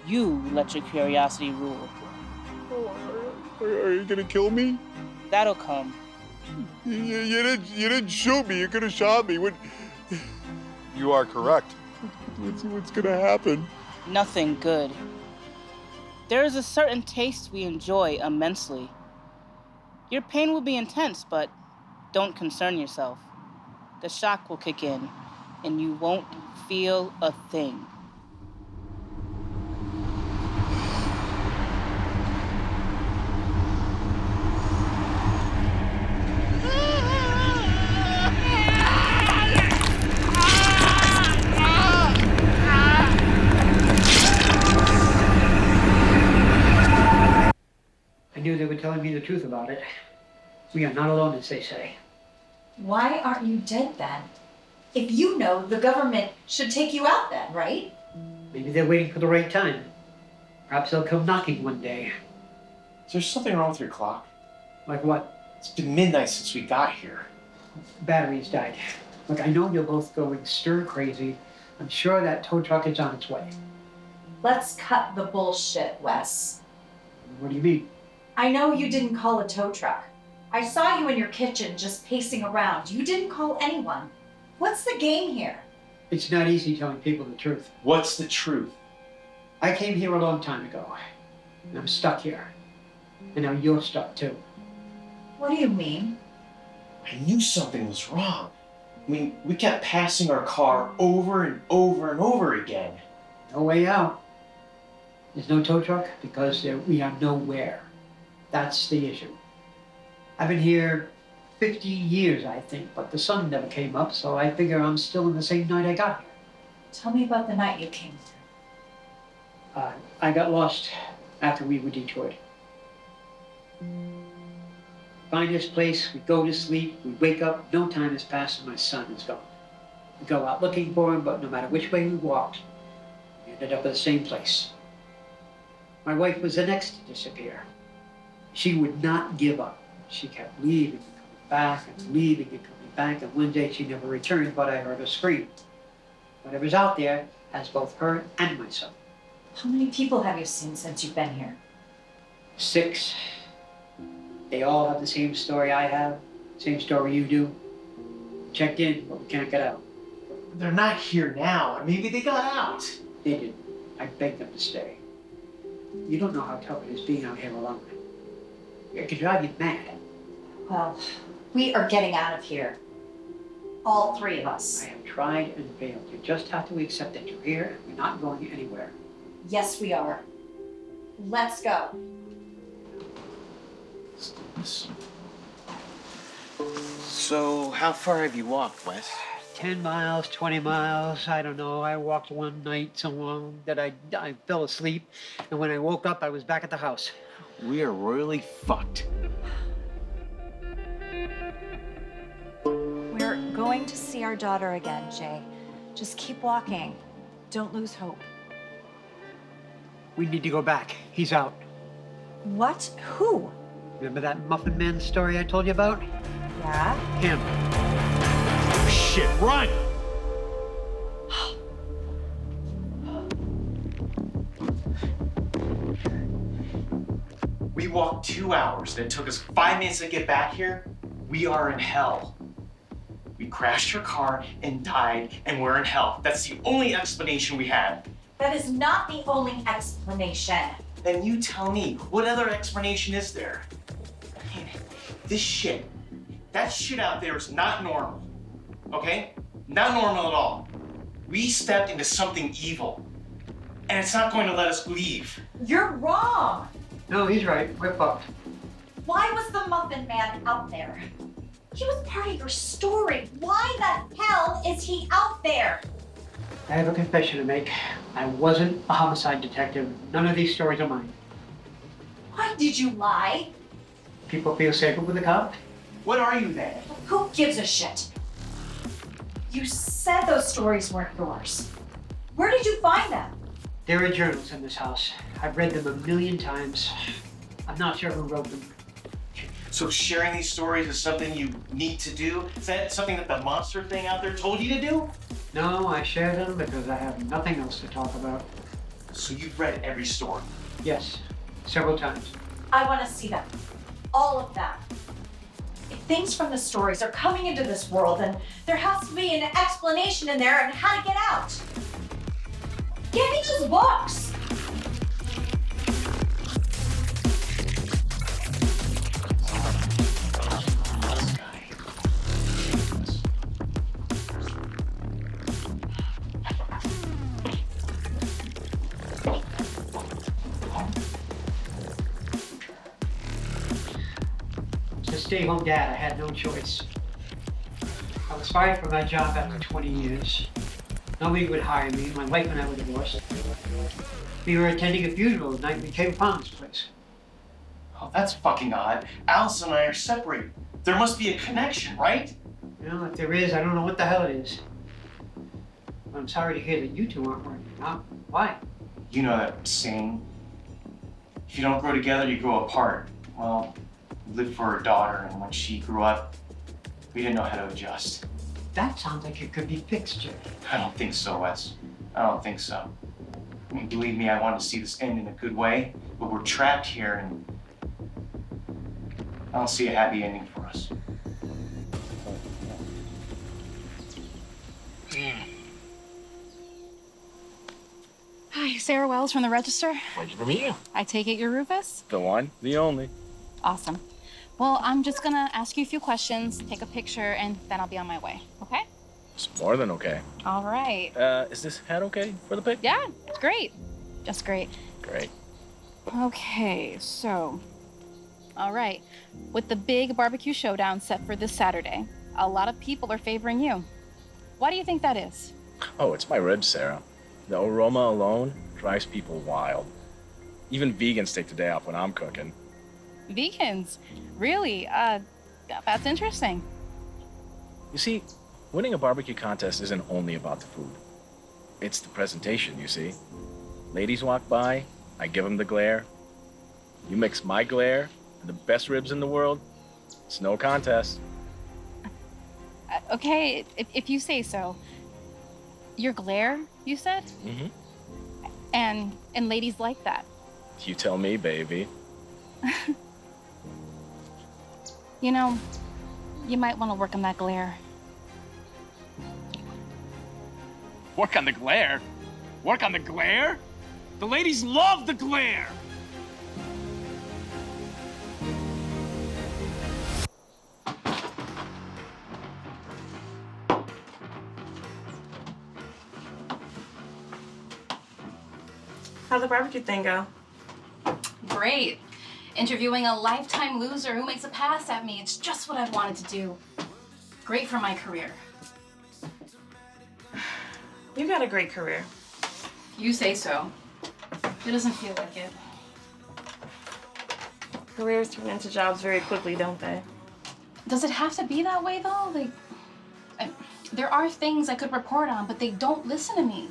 You let your curiosity rule. Are you gonna kill me? That'll come. You didn't shoot me. You could have shot me. You are correct. What's gonna happen? Nothing good. There is a certain taste we enjoy immensely. Your pain will be intense, but don't concern yourself. The shock will kick in, and you won't feel a thing. I knew they were telling me the truth about it. We are not alone, as they say. Why aren't you dead then? If you know, the government should take you out then, right? Maybe they're waiting for the right time. Perhaps they'll come knocking one day. Is there something wrong with your clock? Like what? It's been midnight since we got here. Batteries died. Look, I know you're both going stir crazy. I'm sure that tow truck is on its way. Let's cut the bullshit, Wes. What do you mean? I know you didn't call a tow truck. I saw you in your kitchen just pacing around. You didn't call anyone. What's the game here? It's not easy telling people the truth. What's the truth? I came here a long time ago, and I'm stuck here. And now you're stuck too. What do you mean? I knew something was wrong. I mean, we kept passing our car over and over and over again. No way out. There's no tow truck because we are nowhere. That's the issue. I've been here 50 years, I think, but the sun never came up, so I figure I'm still in the same night I got here. Tell me about the night you came through. I got lost after we were detoured. Find this place, we go to sleep, we wake up, no time has passed and my son is gone. We go out looking for him, but no matter which way we walked, we ended up at the same place. My wife was the next to disappear. She would not give up. She kept leaving and coming back and leaving and coming back, and one day she never returned, but I heard her scream. Whatever's out there has both her and my son. How many people have you seen since you've been here? 6. They all have the same story I have, same story you do. Checked in, but we can't get out. They're not here now. Maybe they got out. They didn't. I begged them to stay. You don't know how tough it is being out here alone. It could drive you mad. Well, we are getting out of here. All 3 of us. I have tried and failed. You just have to accept that you're here and we're not going anywhere. Yes, we are. Let's go. So, how far have you walked, Wes? 10 miles, 20 miles, I don't know. I walked one night so long that I fell asleep, and when I woke up, I was back at the house. We are royally fucked. We're going to see our daughter again, Jay. Just keep walking. Don't lose hope. We need to go back. He's out. What? Who? Remember that Muffin Man story I told you about? Yeah? Him. Shit, run! We walked 2 hours, and it took us 5 minutes to get back here. We are in hell. We crashed your car and died, and we're in hell. That's the only explanation we had. That is not the only explanation. Then you tell me, what other explanation is there? Man, this shit, that shit out there is not normal, okay? Not normal at all. We stepped into something evil, and it's not going to let us leave. You're wrong. No, he's right. We're fucked. Why was the Muffin Man out there? He was part of your story. Why the hell is he out there? I have a confession to make. I wasn't a homicide detective. None of these stories are mine. Why did you lie? People feel safer with a cop. What are you then? Who gives a shit? You said those stories weren't yours. Where did you find them? There are journals in this house. I've read them a million times. I'm not sure who wrote them. So sharing these stories is something you need to do? Is that something that the monster thing out there told you to do? No, I share them because I have nothing else to talk about. So you've read every story? Yes, several times. I want to see them. All of them. If things from the stories are coming into this world, then there has to be an explanation in there on how to get out. Give me those books! Stay-home dad, I had no choice. I was fired from my job after 20 years. Nobody would hire me. My wife and I were divorced. We were attending a funeral the night we came upon this place. Oh, that's fucking odd. Allison and I are separated. There must be a connection, right? You know, if there is, I don't know what the hell it is. I'm sorry to hear that you two aren't working out. Why? You know that saying, if you don't grow together, you grow apart. Well, lived for her daughter, and when she grew up, we didn't know how to adjust. That sounds like it could be fixed, Jay. I don't think so, Wes. I don't think so. I mean, believe me, I want to see this end in a good way, but we're trapped here, and I don't see a happy ending for us. Hi, Sarah Wells from the Register. Pleasure to meet you. I take it you're Rufus? The one, the only. Awesome. Well, I'm just gonna ask you a few questions, take a picture, and then I'll be on my way, okay? It's more than okay. All right. Is this hat okay for the pic? Yeah, it's great. Just great. Great. Okay, so, all right. With the big barbecue showdown set for this Saturday, a lot of people are favoring you. Why do you think that is? Oh, it's my ribs, Sarah. The aroma alone drives people wild. Even vegans take the day off when I'm cooking. Vegans? Really? That's interesting. You see, winning a barbecue contest isn't only about the food. It's the presentation, you see. Ladies walk by, I give them the glare. You mix my glare and the best ribs in the world, it's no contest. Okay, if you say so. Your glare, you said? Mm-hmm. And ladies like that. You tell me, baby. You know, you might want to work on that glare. Work on the glare? Work on the glare? The ladies love the glare! How'd the barbecue thing go? Great. Interviewing a lifetime loser who makes a pass at me. It's just what I wanted to do. Great for my career. You got a great career. You say so. It doesn't feel like it. Careers turn into jobs very quickly, don't they? Does it have to be that way, though? There are things I could report on, but they don't listen to me.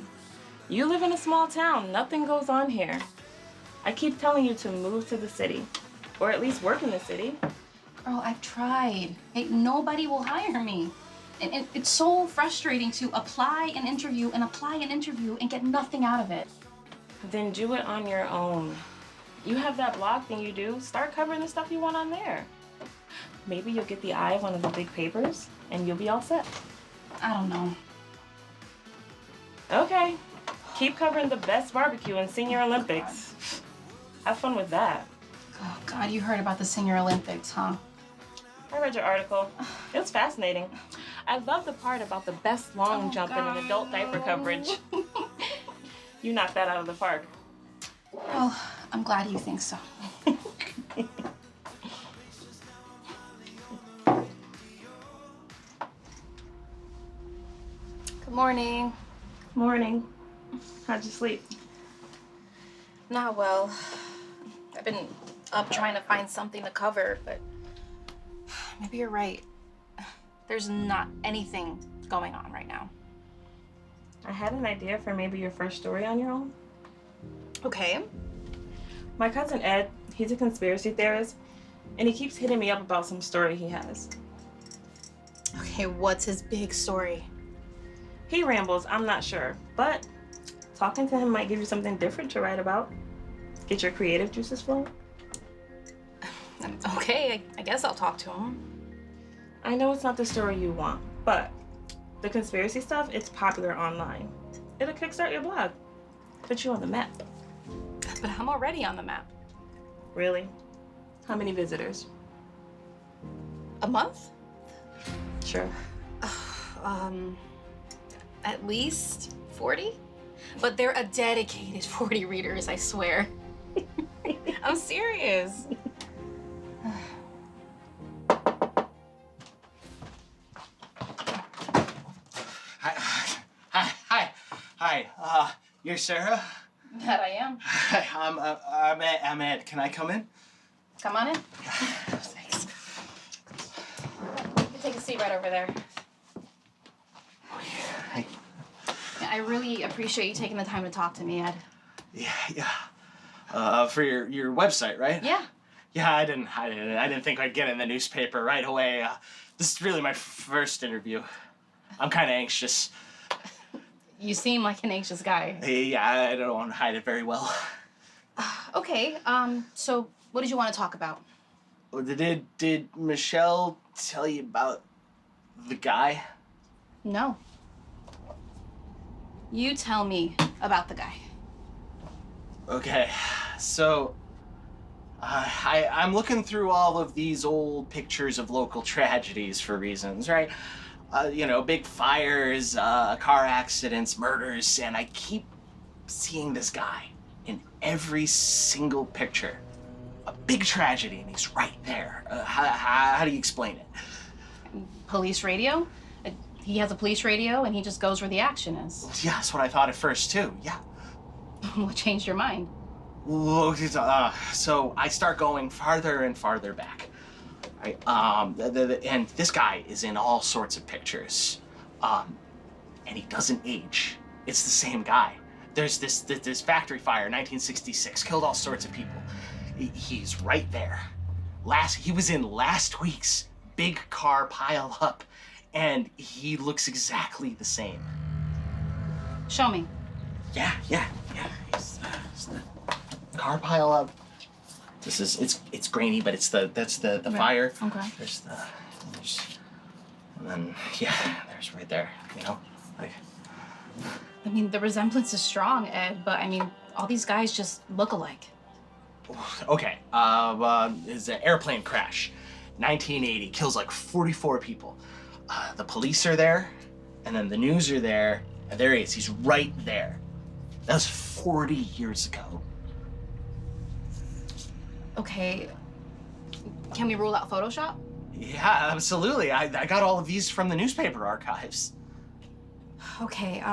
You live in a small town. Nothing goes on here. I keep telling you to move to the city, or at least work in the city. Girl, I've tried. Hey, nobody will hire me. And it's so frustrating to apply an interview and get nothing out of it. Then do it on your own. You have that blog thing you do. Start covering the stuff you want on there. Maybe you'll get the eye of one of the big papers, and you'll be all set. I don't know. Okay. Keep covering the best barbecue in Senior Olympics. Have fun with that. Oh, God, you heard about the Senior Olympics, huh? I read your article. It was fascinating. I love the part about the best long jumping and adult diaper coverage. You knocked that out of the park. Well, I'm glad you think so. Good morning. Morning. How'd you sleep? Not well. I've been up trying to find something to cover, but maybe you're right. There's not anything going on right now. I had an idea for maybe your first story on your own. Okay. My cousin Ed, he's a conspiracy theorist, and he keeps hitting me up about some story he has. Okay, what's his big story? He rambles, I'm not sure, but talking to him might give you something different to write about. Get your creative juices flowing. Okay, I guess I'll talk to him. I know it's not the story you want, but the conspiracy stuff, it's popular online. It'll kickstart your blog. Put you on the map. But I'm already on the map. Really? How many visitors? A month? Sure. At least 40? But they're a dedicated 40 readers, I swear. I'm serious. Hi. You're Sara? That I am. Hi, I'm Ed. Can I come in? Come on in. Thanks. You can take a seat right over there. Hey. I really appreciate you taking the time to talk to me, Ed. Yeah. For your website, right? Yeah. Yeah, I didn't think I'd get in the newspaper right away. This is really my first interview. I'm kind of anxious. You seem like an anxious guy. Yeah, I don't want to hide it very well. Okay, so what did you want to talk about? Did Michelle tell you about the guy? No. You tell me about the guy. Okay, so I'm looking through all of these old pictures of local tragedies for reasons, right? Big fires, car accidents, murders, and I keep seeing this guy in every single picture. A big tragedy, and he's right there. How do you explain it? Police radio? He has a police radio, and he just goes where the action is. Yeah, that's what I thought at first, too, yeah. What changed your mind? So I start going farther and farther back. Right? And this guy is in all sorts of pictures. And he doesn't age. It's the same guy. There's this factory fire, 1966, killed all sorts of people. He's right there. He was in last week's big car pile up, and he looks exactly the same. Show me. Yeah. It's the car pile up. It's grainy, but that's the Right. fire. Okay. And then there's right there. I mean, the resemblance is strong, Ed, but I mean, all these guys just look alike. Okay. It's an airplane crash, 1980, kills like 44 people. The police are there, and then the news are there, and there he is. He's right there. That was 40 years ago. Okay, can we rule out Photoshop? Yeah, absolutely. I got all of these from the newspaper archives. Okay,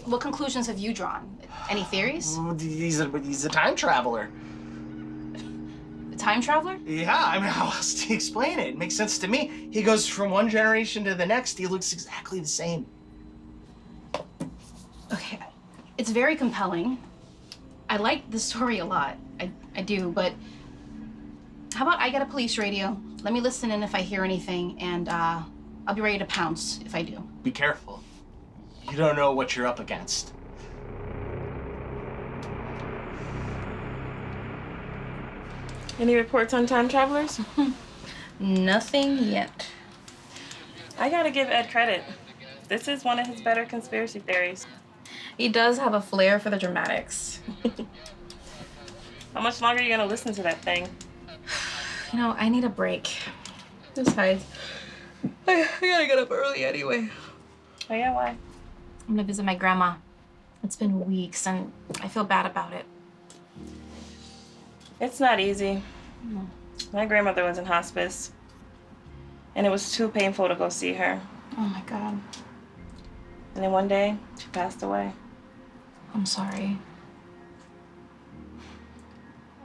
what conclusions have you drawn? Any theories? He's a time traveler. A time traveler? Yeah, I mean, how else do you explain it? It makes sense to me. He goes from one generation to the next. He looks exactly the same. Okay, it's very compelling. I like the story a lot. I do, but how about I get a police radio? Let me listen in if I hear anything, and I'll be ready to pounce if I do. Be careful. You don't know what you're up against. Any reports on time travelers? Nothing yet. I gotta give Ed credit. This is one of his better conspiracy theories. He does have a flair for the dramatics. How much longer are you gonna listen to that thing? You know, I need a break. Besides, I gotta get up early anyway. Oh yeah, why? I'm gonna visit my grandma. It's been weeks and I feel bad about it. It's not easy. My grandmother was in hospice, and it was too painful to go see her. Oh my God. And then one day, she passed away. I'm sorry.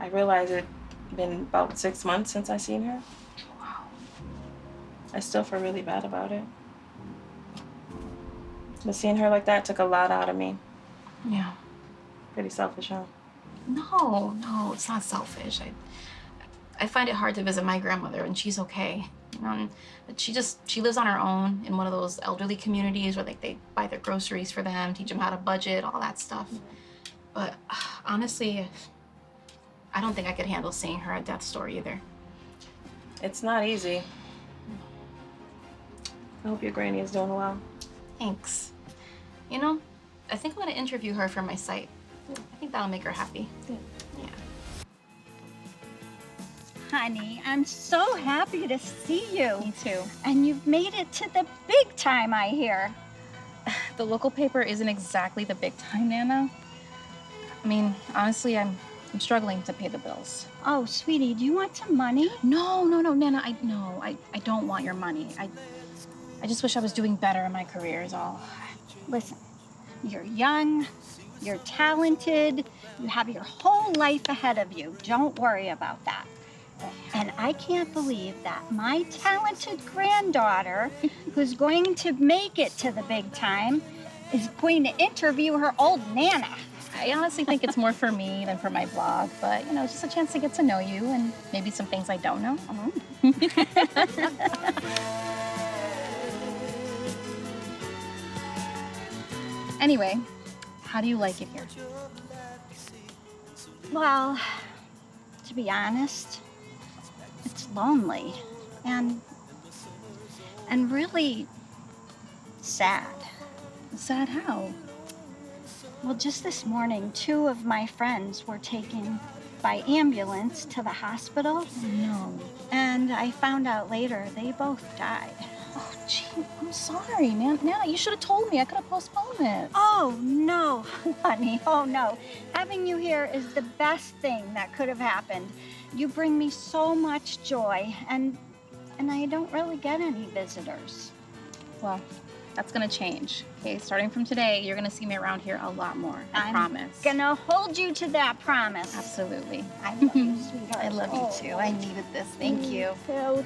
I realized it'd been about 6 months since I seen her. Wow. I still feel really bad about it. But seeing her like that took a lot out of me. Yeah. Pretty selfish, huh? No, it's not selfish. I find it hard to visit my grandmother, and she's okay. You know, but she lives on her own in one of those elderly communities where they buy their groceries for them, teach them how to budget, all that stuff. But honestly, I don't think I could handle seeing her at death's door either. It's not easy. I hope your granny is doing well. Thanks. You know, I think I'm gonna interview her for my site. I think that'll make her happy. Yeah. Honey, I'm so happy to see you. Me too. And you've made it to the big time, I hear. The local paper isn't exactly the big time, Nana. I mean, honestly, I'm struggling to pay the bills. Oh, sweetie, do you want some money? No, Nana. I don't want your money. I just wish I was doing better in my career is all. Listen, you're young, you're talented, you have your whole life ahead of you. Don't worry about that. And I can't believe that my talented granddaughter, who's going to make it to the big time, is going to interview her old Nana. I honestly think it's more for me than for my blog, but you know, it's just a chance to get to know you and maybe some things I don't know. Anyway, how do you like it here? Well, to be honest, it's lonely and really sad. Sad how? Well, just this morning, 2 of my friends were taken by ambulance to the hospital. No. And I found out later they both died. Oh, gee, I'm sorry, man. Nana, you should have told me. I could have postponed this. Oh, no, honey. Oh, no. Having you here is the best thing that could have happened. You bring me so much joy, and I don't really get any visitors. Well, that's gonna change. Okay, starting from today, you're gonna see me around here a lot more. I promise. Gonna hold you to that promise. Absolutely. I love you, sweetheart. I love you too. I needed this. Thank you. Too.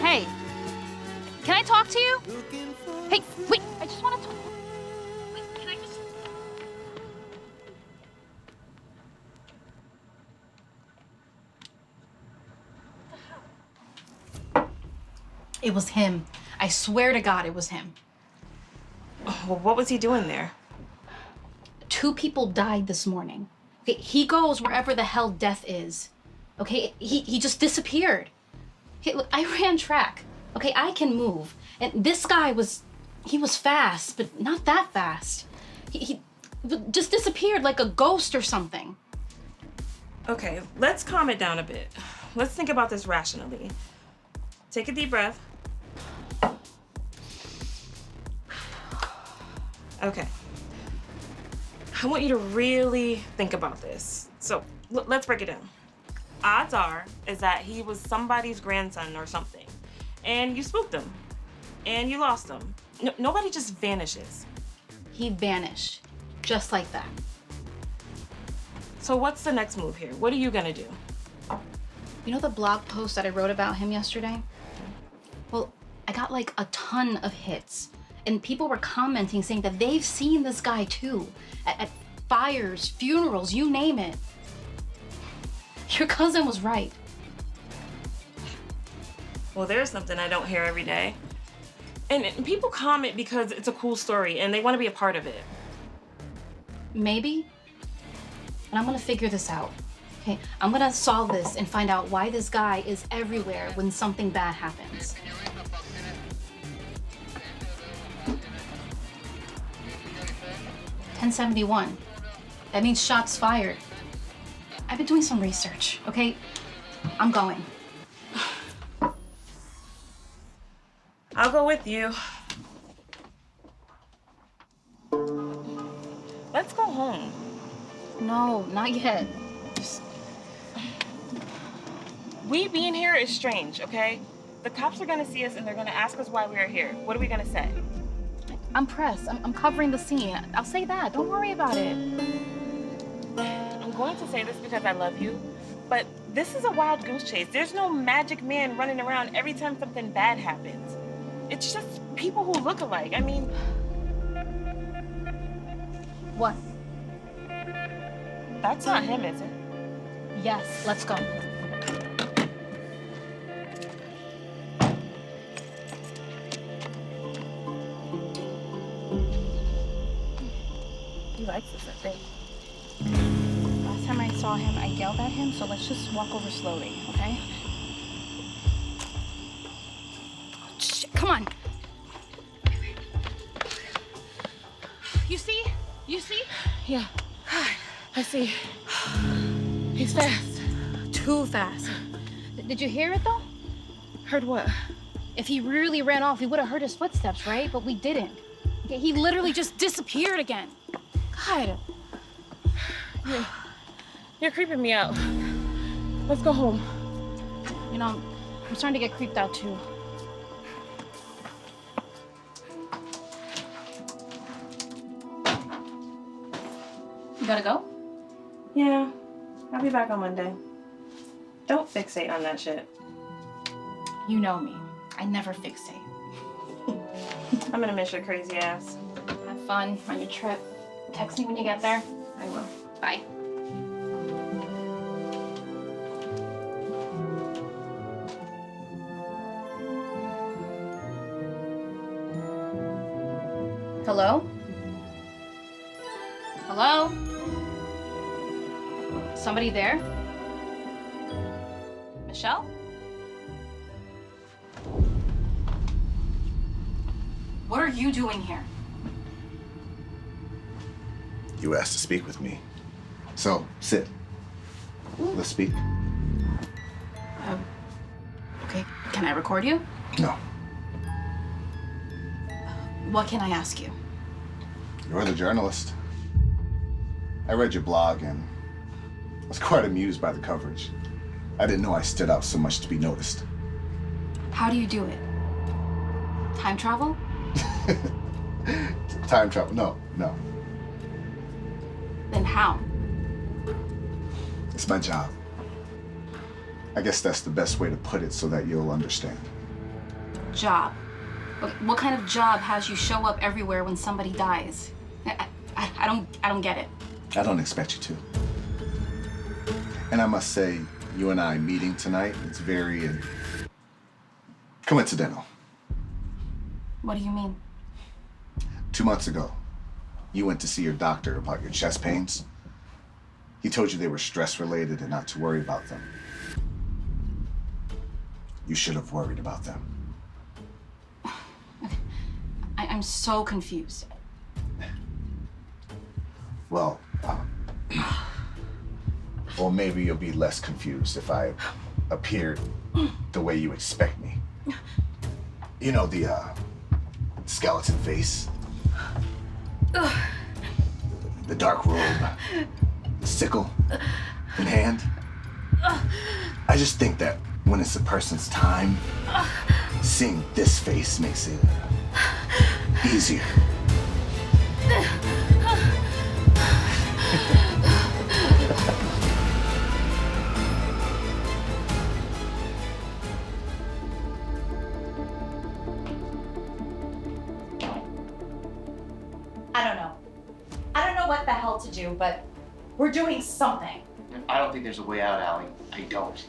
Hey, can I talk to you? Hey, wait, I just want to talk. Wait, can I just... It was him. I swear to God, it was him. Well, what was he doing there? 2 people died this morning. Okay, he goes wherever the hell death is. Okay, he just disappeared. Hey, look, I ran track. Okay, I can move. And this guy was fast, but not that fast. He just disappeared like a ghost or something. Okay, let's calm it down a bit. Let's think about this rationally. Take a deep breath. Okay. I want you to really think about this. So let's break it down. Odds are is that he was somebody's grandson or something, and you spooked him, and you lost him. Nobody just vanishes. He vanished, just like that. So what's the next move here? What are you gonna do? You know the blog post that I wrote about him yesterday? Well, I got like a ton of hits, and people were commenting saying that they've seen this guy too, at fires, funerals, you name it. Your cousin was right. Well, there's something I don't hear every day. And people comment because it's a cool story and they want to be a part of it. Maybe. And I'm gonna figure this out. Okay, I'm gonna solve this and find out why this guy is everywhere when something bad happens. $1071. That means shots fired. I've been doing some research, okay? I'm going. I'll go with you. Let's go home. No, not yet. We being here is strange, okay? The cops are gonna see us and they're gonna ask us why we are here. What are we gonna say? I'm pressed. I'm covering the scene. I'll say that. Don't worry about it. I'm going to say this because I love you, but this is a wild goose chase. There's no magic man running around every time something bad happens. It's just people who look alike. I mean... What? That's not him, is it? Yes, let's go. He likes this, I think. Last time I saw him, I yelled at him, so let's just walk over slowly, okay? Oh, shit, come on. You see? You see? Yeah, I see. He's fast. Too fast. Did you hear it, though? Heard what? If he really ran off, we would have heard his footsteps, right? But we didn't. Okay, he literally just disappeared again. God. You're creeping me out. Let's go home. You know, I'm starting to get creeped out too. You gotta go? Yeah, I'll be back on Monday. Don't fixate on that shit. You know me. I never fixate. I'm gonna miss your crazy ass. Have fun on your trip. Text me when you get there. I will. Bye. Hello? Hello? Somebody there? Michelle? What are you doing here? You asked to speak with me. So, sit. Let's speak. Okay, can I record you? No. What can I ask you? You're the journalist. I read your blog and I was quite amused by the coverage. I didn't know I stood out so much to be noticed. How do you do it? Time travel? Time travel? No. Then how? It's my job. I guess that's the best way to put it so that you'll understand. Job. What kind of job has you show up everywhere when somebody dies? I don't get it. I don't expect you to. And I must say, you and I meeting tonight, it's very coincidental. What do you mean? 2 months ago, you went to see your doctor about your chest pains. He told you they were stress-related and not to worry about them. You should have worried about them. I'm so confused. Well, or maybe you'll be less confused if I appeared the way you expect me. You know, the skeleton face, the dark robe, the sickle in hand. I just think that when it's a person's time, seeing this face makes it easier. I don't know what the hell to do, but we're doing something. I don't think there's a way out, Allie. I don't.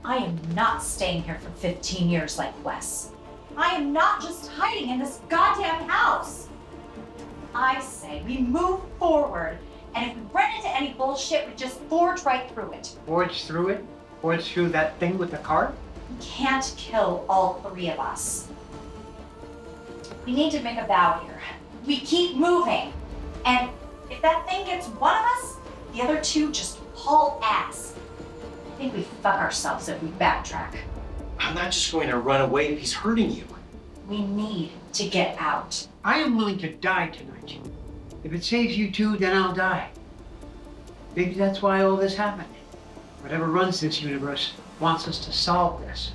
I am not staying here for 15 years like Wes. I am not just hiding in this goddamn house. I say we move forward, and if we run into any bullshit, we just forge right through it. Forge through it? Forge through that thing with the cart? We can't kill all three of us. We need to make a vow here. We keep moving, and if that thing gets one of us, the other two just haul ass. I think we fuck ourselves if we backtrack. I'm not just going to run away if he's hurting you. We need to get out. I am willing to die tonight. If it saves you two, then I'll die. Maybe that's why all this happened. Whatever runs this universe wants us to solve this.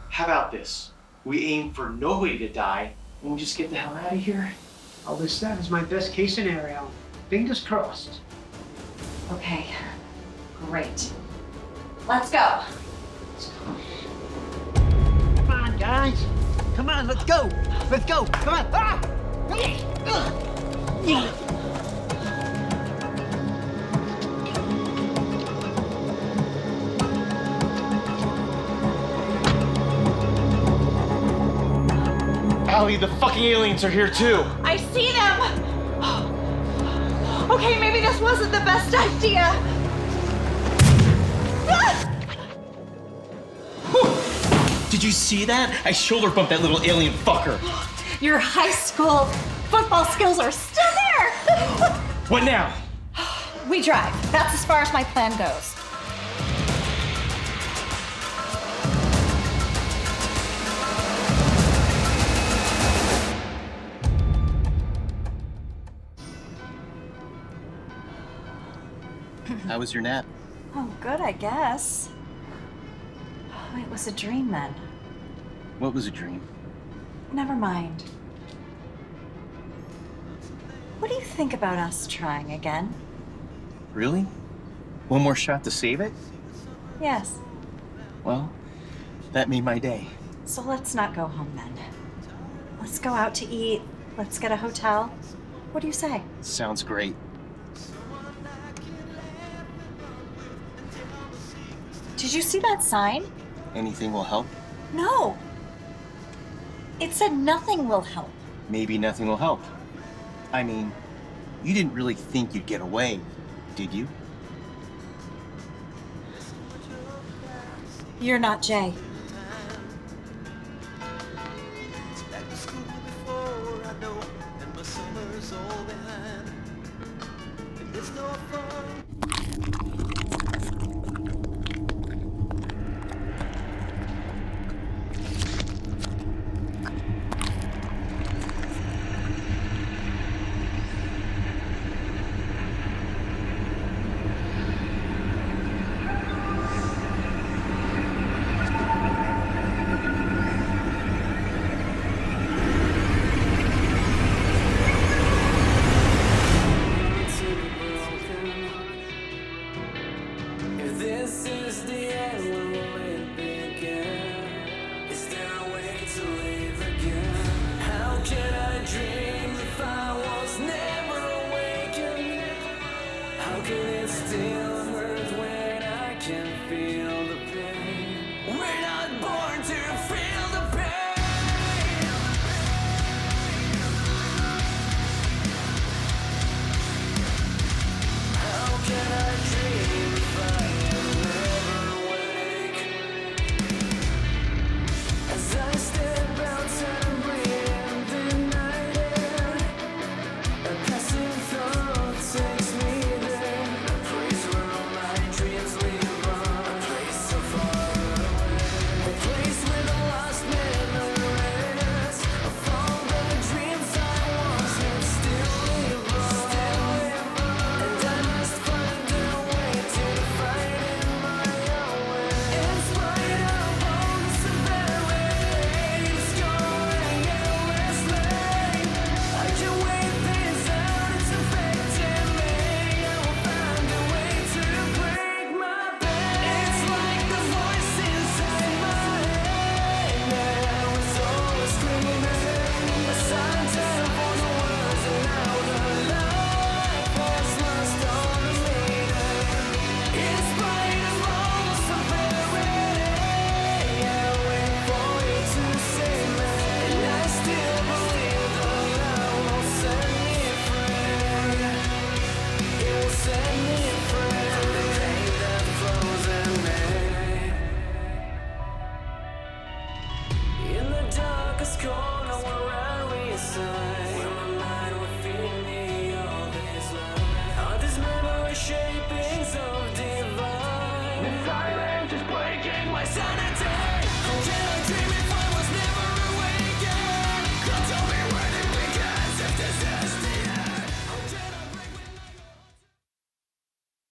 How about this? We aim for nobody to die, and we just get the hell out of here. All this that is my best case scenario. Fingers crossed. Okay, great. Let's go. Come on, guys. Come on, let's go. Let's go. Come on. Ah! Allie, the fucking aliens are here too. I see them! Okay, maybe this wasn't the best idea. Did you see that? I shoulder bumped that little alien fucker. Your high school football skills are still there! What now? We drive. That's as far as my plan goes. How was your nap? Oh, good, I guess. Oh, it was a dream then. What was a dream? Never mind. What do you think about us trying again? Really? One more shot to save it? Yes. Well, that made my day. So let's not go home then. Let's go out to eat. Let's get a hotel. What do you say? Sounds great. Did you see that sign? Anything will help? No. It said nothing will help. Maybe nothing will help. I mean, you didn't really think you'd get away, did you? You're not Jay. Darkest corner where I reside.